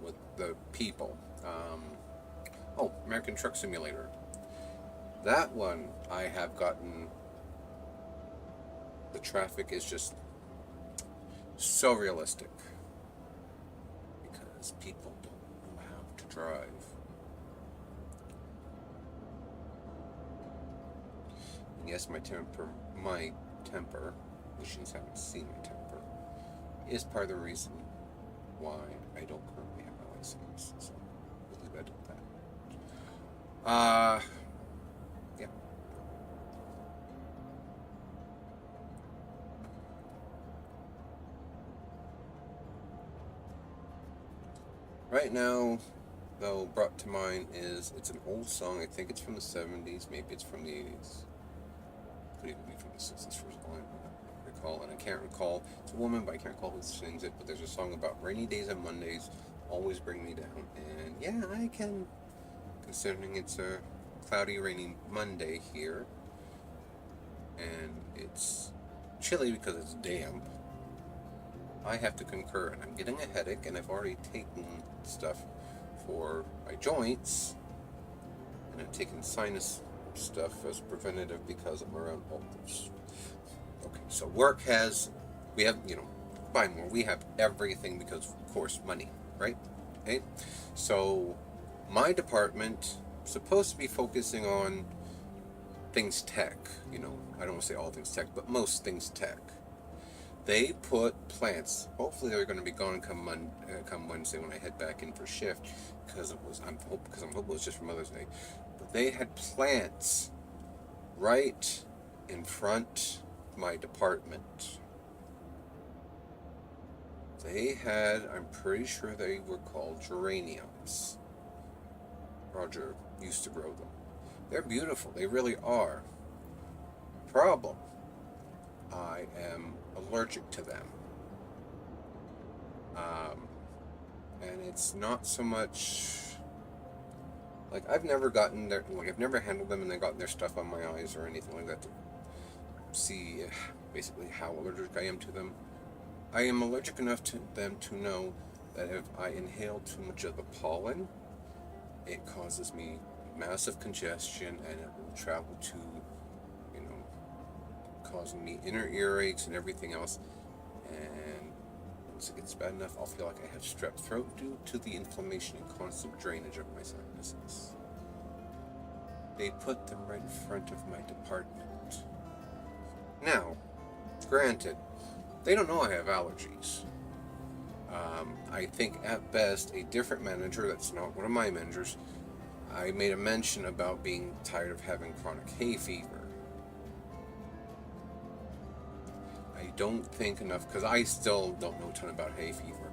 with the people. American Truck Simulator. That one I have gotten. The traffic is just so realistic because people don't know how to drive. Yes, my temper, machines haven't seen my temper, is part of the reason why I don't currently have my license. So, we'll leave it at that. Yeah. Right now, though, brought to mind it's an old song. I think it's from the 70s, maybe it's from the 80s. Could even be from the 60s for all I recall, and I can't recall. It's a woman, but I can't recall who sings it. But there's a song about rainy days and Mondays always bring me down, and yeah, I can. Considering it's a cloudy, rainy Monday here, and it's chilly because it's damp. I have to concur, and I'm getting a headache, and I've already taken stuff for my joints, and I've taken sinus stuff as preventative because I'm around all this. Okay, so we have, buy more. We have everything because, of course, money, right? Okay, so my department is supposed to be focusing on things tech. I don't want to say all things tech, but most things tech. They put plants. Hopefully, they're going to be gone come Wednesday when I head back in for shift, because I'm hoping it was just for Mother's Day. But they had plants right in front of my department. They had, I'm pretty sure they were called geraniums. Roger used to grow them. They're beautiful. They really are. Problem. I am allergic to them. And it's not so much like I've never handled them and then gotten their stuff on my eyes or anything like that to see basically how allergic I am to them. I am allergic enough to them to know that if I inhale too much of the pollen, it causes me massive congestion and it will travel to, causing me inner earaches and everything else. And once it gets bad enough, I'll feel like I have strep throat due to the inflammation and constant drainage of my sinuses. They put them right in front of my department. Now, granted, they don't know I have allergies. I think at best a different manager, that's not one of my managers, I made a mention about being tired of having chronic hay fever. I don't think enough, because I still don't know a ton about hay fever,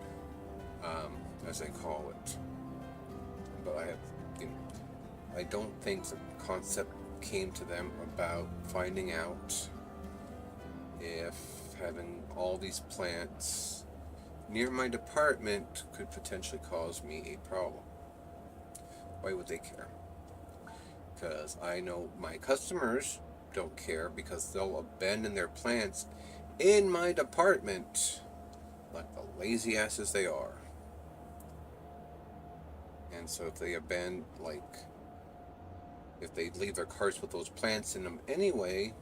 as they call it. But I don't think the concept came to them about finding out if having all these plants near my department could potentially cause me a problem. Why would they care? Because I know my customers don't care, because they'll abandon their plants in my department like the lazy asses they are. And so if they if they leave their carts with those plants in them anyway,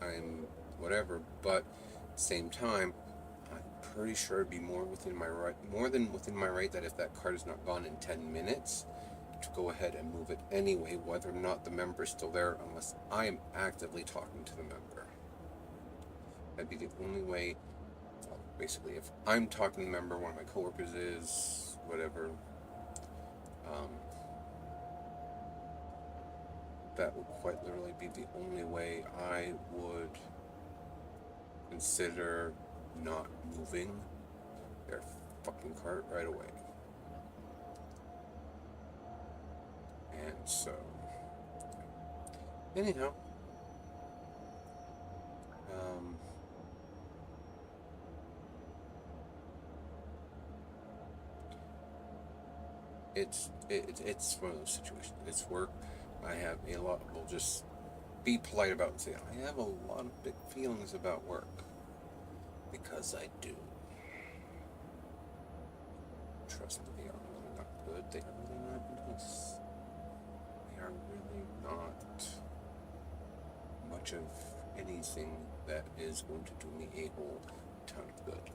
I'm whatever, but at the same time, I'm pretty sure it'd be more than within my right that if that cart is not gone in 10 minutes, to go ahead and move it anyway, whether or not the member is still there, unless I am actively talking to the member. That'd be the only way. Basically, if I'm talking to the member, one of my coworkers is, whatever, that would quite literally be the only way I would consider not moving their fucking cart right away. And so, anyhow, it's one of those situations. It's work. I have a lot. We'll just be polite about it and say I have a lot of big feelings about work, because I do. Trust me, they are really not good. They are really not nice. They are really not much of anything that is going to do me a whole ton of good.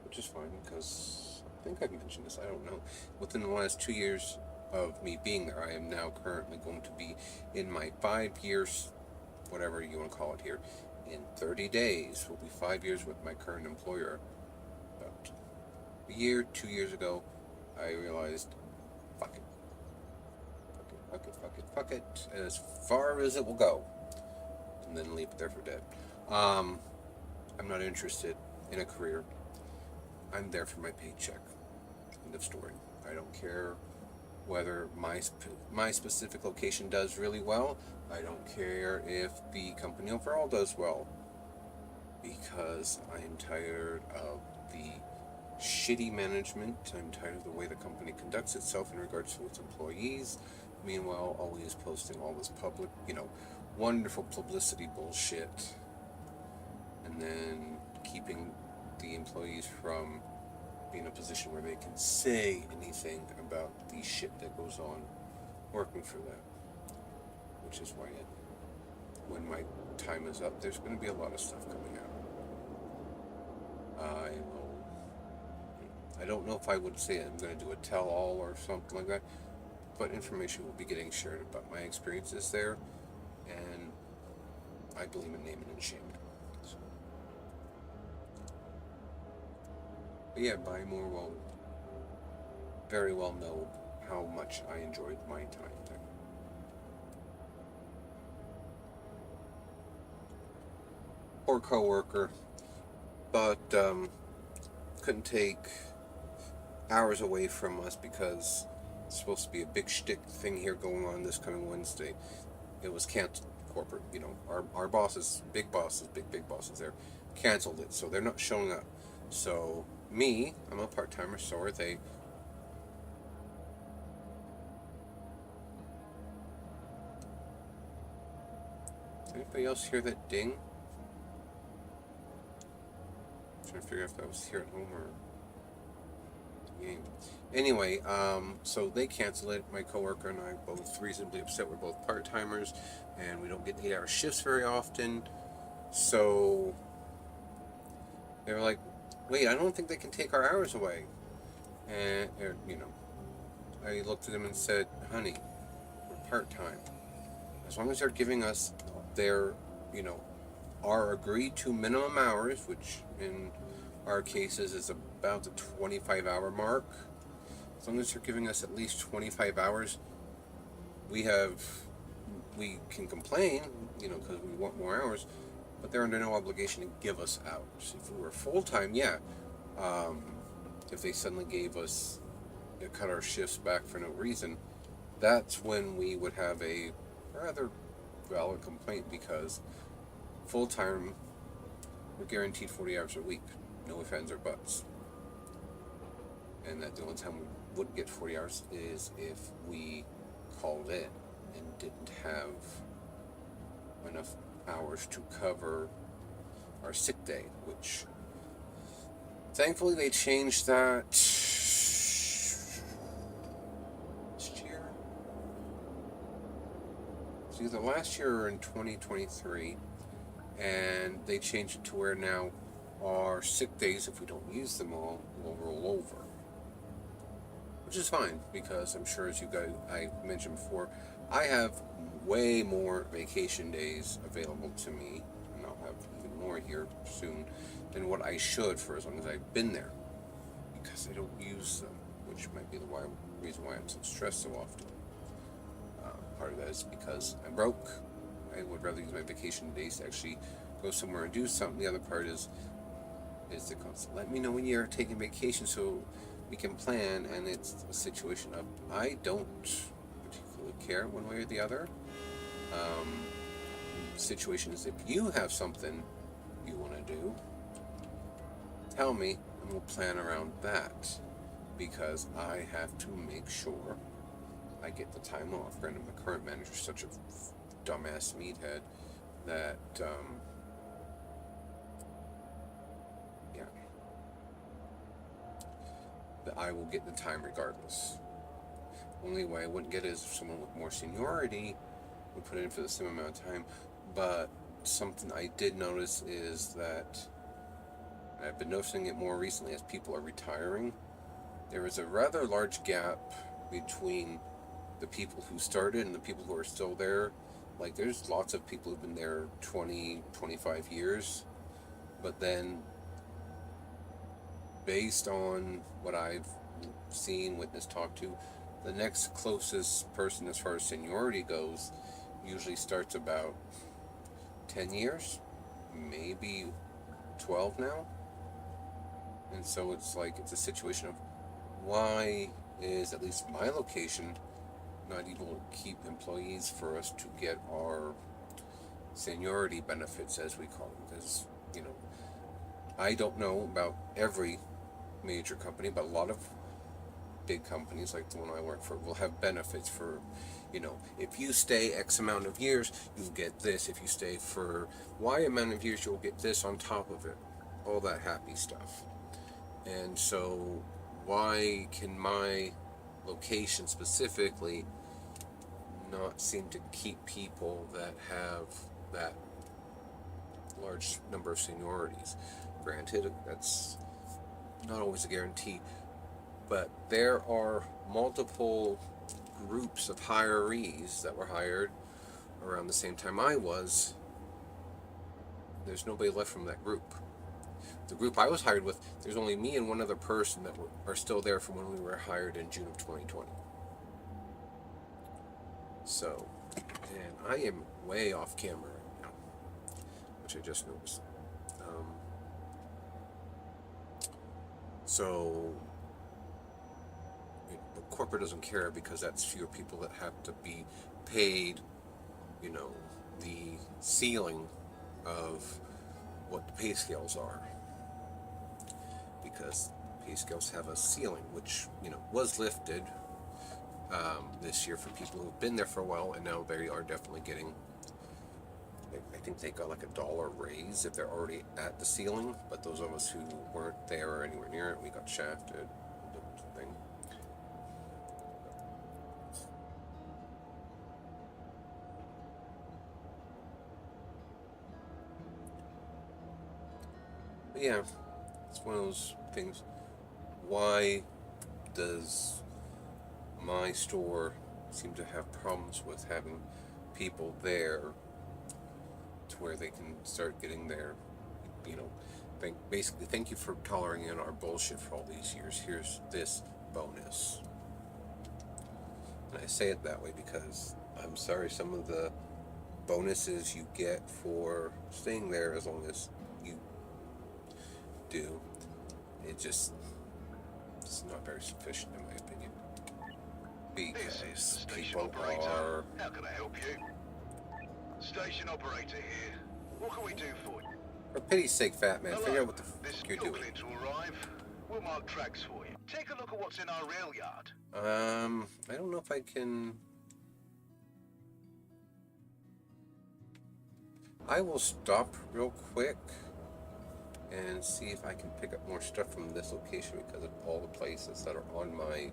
Which is fine, because I think I've mentioned this, I don't know. Within the last 2 years of me being there, I am now currently going to be in my 5 years, whatever you want to call it here, in 30 days will be 5 years with my current employer. About a year, 2 years ago, I realized, fuck it, as far as it will go, and then leave it there for dead. I'm not interested in a career. I'm there for my paycheck. End of story. I don't care whether my specific location does really well. I don't care if the company overall does well, because I am tired of the shitty management. I'm tired of the way the company conducts itself in regards to its employees. Meanwhile, always posting all this public, wonderful publicity bullshit, and then keeping the employees from being in a position where they can say anything about the shit that goes on working for them. Which is why when my time is up, there's going to be a lot of stuff coming out. I don't know if I would say I'm going to do a tell-all or something like that, but information will be getting shared about my experiences there, and I believe in naming and shaming. So. But yeah, Buy More will very well know how much I enjoyed my time there. Poor coworker, but couldn't take hours away from us because it's supposed to be a big shtick thing here going on this coming Wednesday. It was canceled. Corporate, our bosses, big bosses there, canceled it, so they're not showing up. So me, I'm a part-timer, so are they. Does anybody else hear that ding? I'm trying to figure out if that was here at home or game. Anyway, so they canceled it. My coworker and I both reasonably upset. We're both part-timers, and we don't get 8-hour shifts very often. So they were like, "Wait, I don't think they can take our hours away." And I looked at them and said, "Honey, we're part-time. As long as they're giving us their, our agreed to minimum hours, which in our cases is about the 25-hour mark. As long as they're giving us at least 25 hours, we can complain, because we want more hours, but they're under no obligation to give us hours. If we were full-time, yeah. If they suddenly gave us, cut our shifts back for no reason, that's when we would have a rather valid complaint, because full-time, we're guaranteed 40 hours a week. No ifs, ands, or buts. And that the only time we wouldn't get 40 hours is if we called in and didn't have enough hours to cover our sick day, which thankfully they changed that last year. It's either last year or in 2023, and they changed it to where now our sick days, if we don't use them all, will roll over. Which is fine, because I'm sure, as I mentioned before, I have way more vacation days available to me, and I'll have even more here soon, than what I should for as long as I've been there. Because I don't use them, which might be the reason why I'm so stressed so often. Part of that is because I'm broke. I would rather use my vacation days to actually go somewhere and do something. The other part is the constant, let me know when you're taking vacation so we can plan, and it's a situation of, I don't particularly care one way or the other. Situation is, if you have something you want to do, tell me, and we'll plan around that, because I have to make sure I get the time off. Granted, my current manager is such a dumbass meathead that that I will get the time regardless. Only way I wouldn't get it is if someone with more seniority would put in for the same amount of time. But something I did notice is that, and I've been noticing it more recently as people are retiring, there is a rather large gap between the people who started and the people who are still there. Like, there's lots of people who've been there 20, 25 years, but then based on what I've seen, witnessed, talked to, the next closest person as far as seniority goes usually starts about 10 years, maybe 12 now. And so it's a situation of, why is at least my location not able to keep employees for us to get our seniority benefits, as we call them? Because, I don't know about every major company, but a lot of big companies like the one I work for will have benefits for, if you stay X amount of years, you'll get this. If you stay for Y amount of years, you'll get this on top of it. all that happy stuff. And so, why can my location specifically not seem to keep people that have that large number of seniorities? Granted, that's not always a guarantee, but there are multiple groups of hirees that were hired around the same time I was. There's nobody left from that group. The group I was hired with, there's only me and one other person that are still there from when we were hired in June of 2020. So, and I am way off camera right now, which I just noticed. So, but corporate doesn't care because that's fewer people that have to be paid, the ceiling of what the pay scales are. Because pay scales have a ceiling, which, was lifted this year for people who've been there for a while, and now they are definitely getting, I think they got like $1 raise if they're already at the ceiling, but those of us who weren't there or anywhere near it, we got shafted. Thing. But yeah, it's one of those things. Why does my store seem to have problems with having people there to where they can start getting their, thank you for tolerating our bullshit for all these years. Here's this bonus. And I say it that way because I'm sorry, some of the bonuses you get for staying there, as long as you do, it's not very sufficient in my opinion. Because people are... How can I help you? Station operator here. What can we do for you? For pity's sake, fat man, Hello. figure out what the This fuck you're you're doing. clear to arrive. We'll mark tracks for you. Take a look at what's in our rail yard. I don't know if I can... I will stop real quick and see if I can pick up more stuff from this location because of all the places that are on my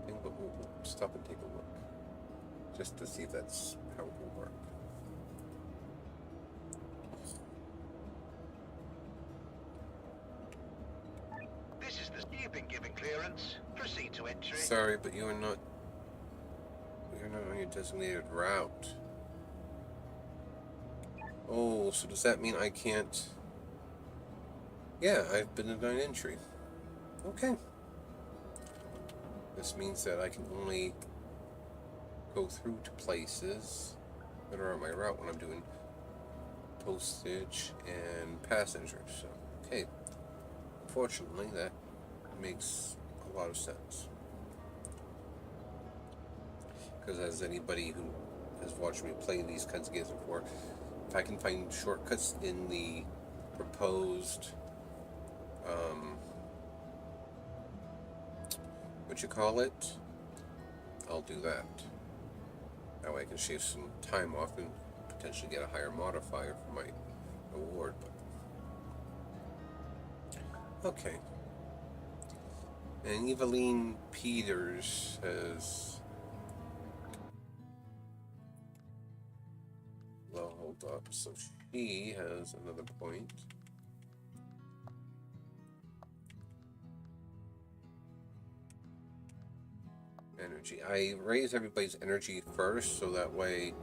thing, but we'll stop and take a look just to see if that's how it will work. This is the... You've been given clearance. Proceed to entry. Sorry, but you're not on your designated route. Oh, so does that mean I can't... Yeah, I've been denied entry. Okay. This means that I can only go through to places that are on my route when I'm doing postage and passengers. So, okay. Unfortunately, that makes a lot of sense. Because as anybody who has watched me play these kinds of games before, if I can find shortcuts in the proposed, I'll do that. That way I can shave some time off and potentially get a higher modifier for my award. But okay. And Eveline Peters has... Well, hold up. So she has another point. Energy. I raise everybody's energy first, so that way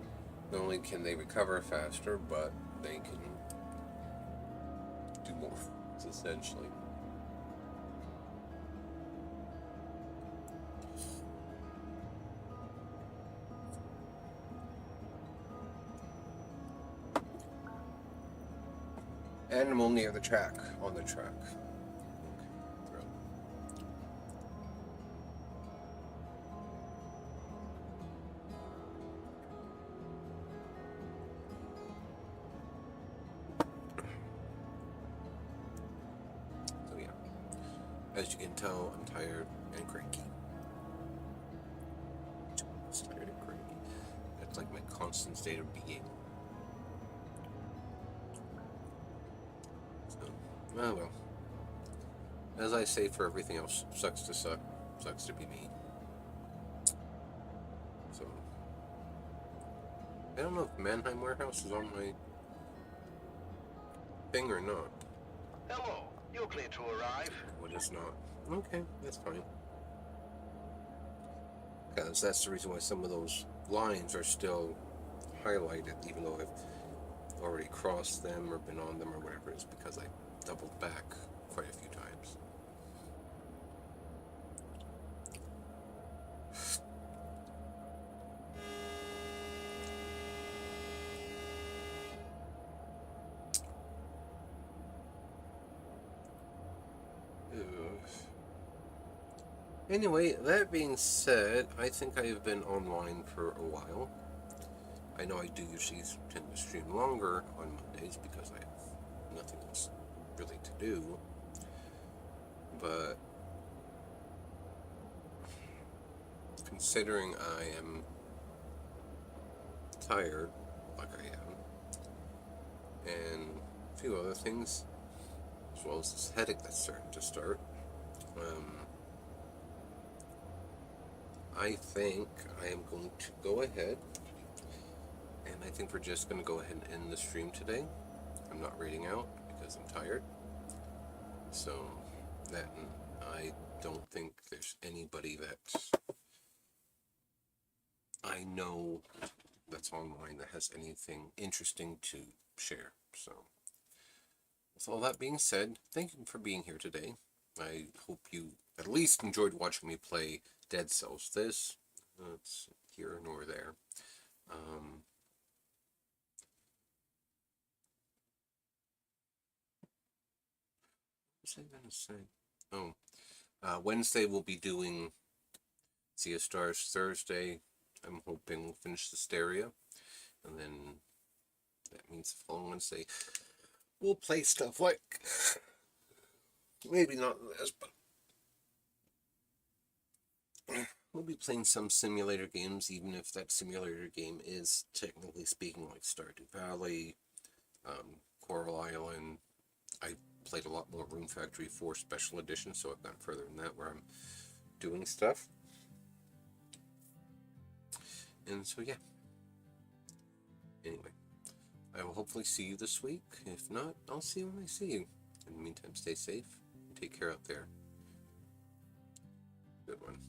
not only can they recover faster, but they can do more, essentially. Animal near the track, on the track. So yeah, as you can tell, I'm tired and cranky. Just tired and cranky. That's like my constant state of being. Oh well. As I say for everything else, sucks to suck, sucks to be me. So, I don't know if Mannheim Warehouse is on my thing or not. Hello, you're clear to arrive. What is not? Okay, that's fine. Because that's the reason why some of those lines are still highlighted, even though I've already crossed them or been on them or whatever it is, because I doubled back quite a few times. Anyway, that being said, I think I have been online for a while. I know I do usually tend to stream longer on Mondays because I have nothing else really to do. But considering I am tired, like I am, and a few other things, as well as this headache that's starting to start, I think I am going to go ahead, and I think we're just going to go ahead and end the stream today. I'm not reading out because I'm tired. So, that, and I don't think there's anybody that I know that's online that has anything interesting to share. So, with all that being said, thank you for being here today. I hope you at least enjoyed watching me play Dead Cells. This, it's here nor there. What was I gonna say? Oh, Wednesday we'll be doing Sea of Stars. Thursday, I'm hoping we'll finish the Stereo, and then that means the following Wednesday we'll play stuff like, maybe not this, but we'll be playing some simulator games, even if that simulator game is technically speaking like Stardew Valley, Coral Island. I played a lot more Room Factory 4 Special Edition, so I've gone further than that where I'm doing stuff. And so yeah. Anyway, I will hopefully see you this week. If not, I'll see you when I see you. In the meantime, stay safe and take care out there. Good one.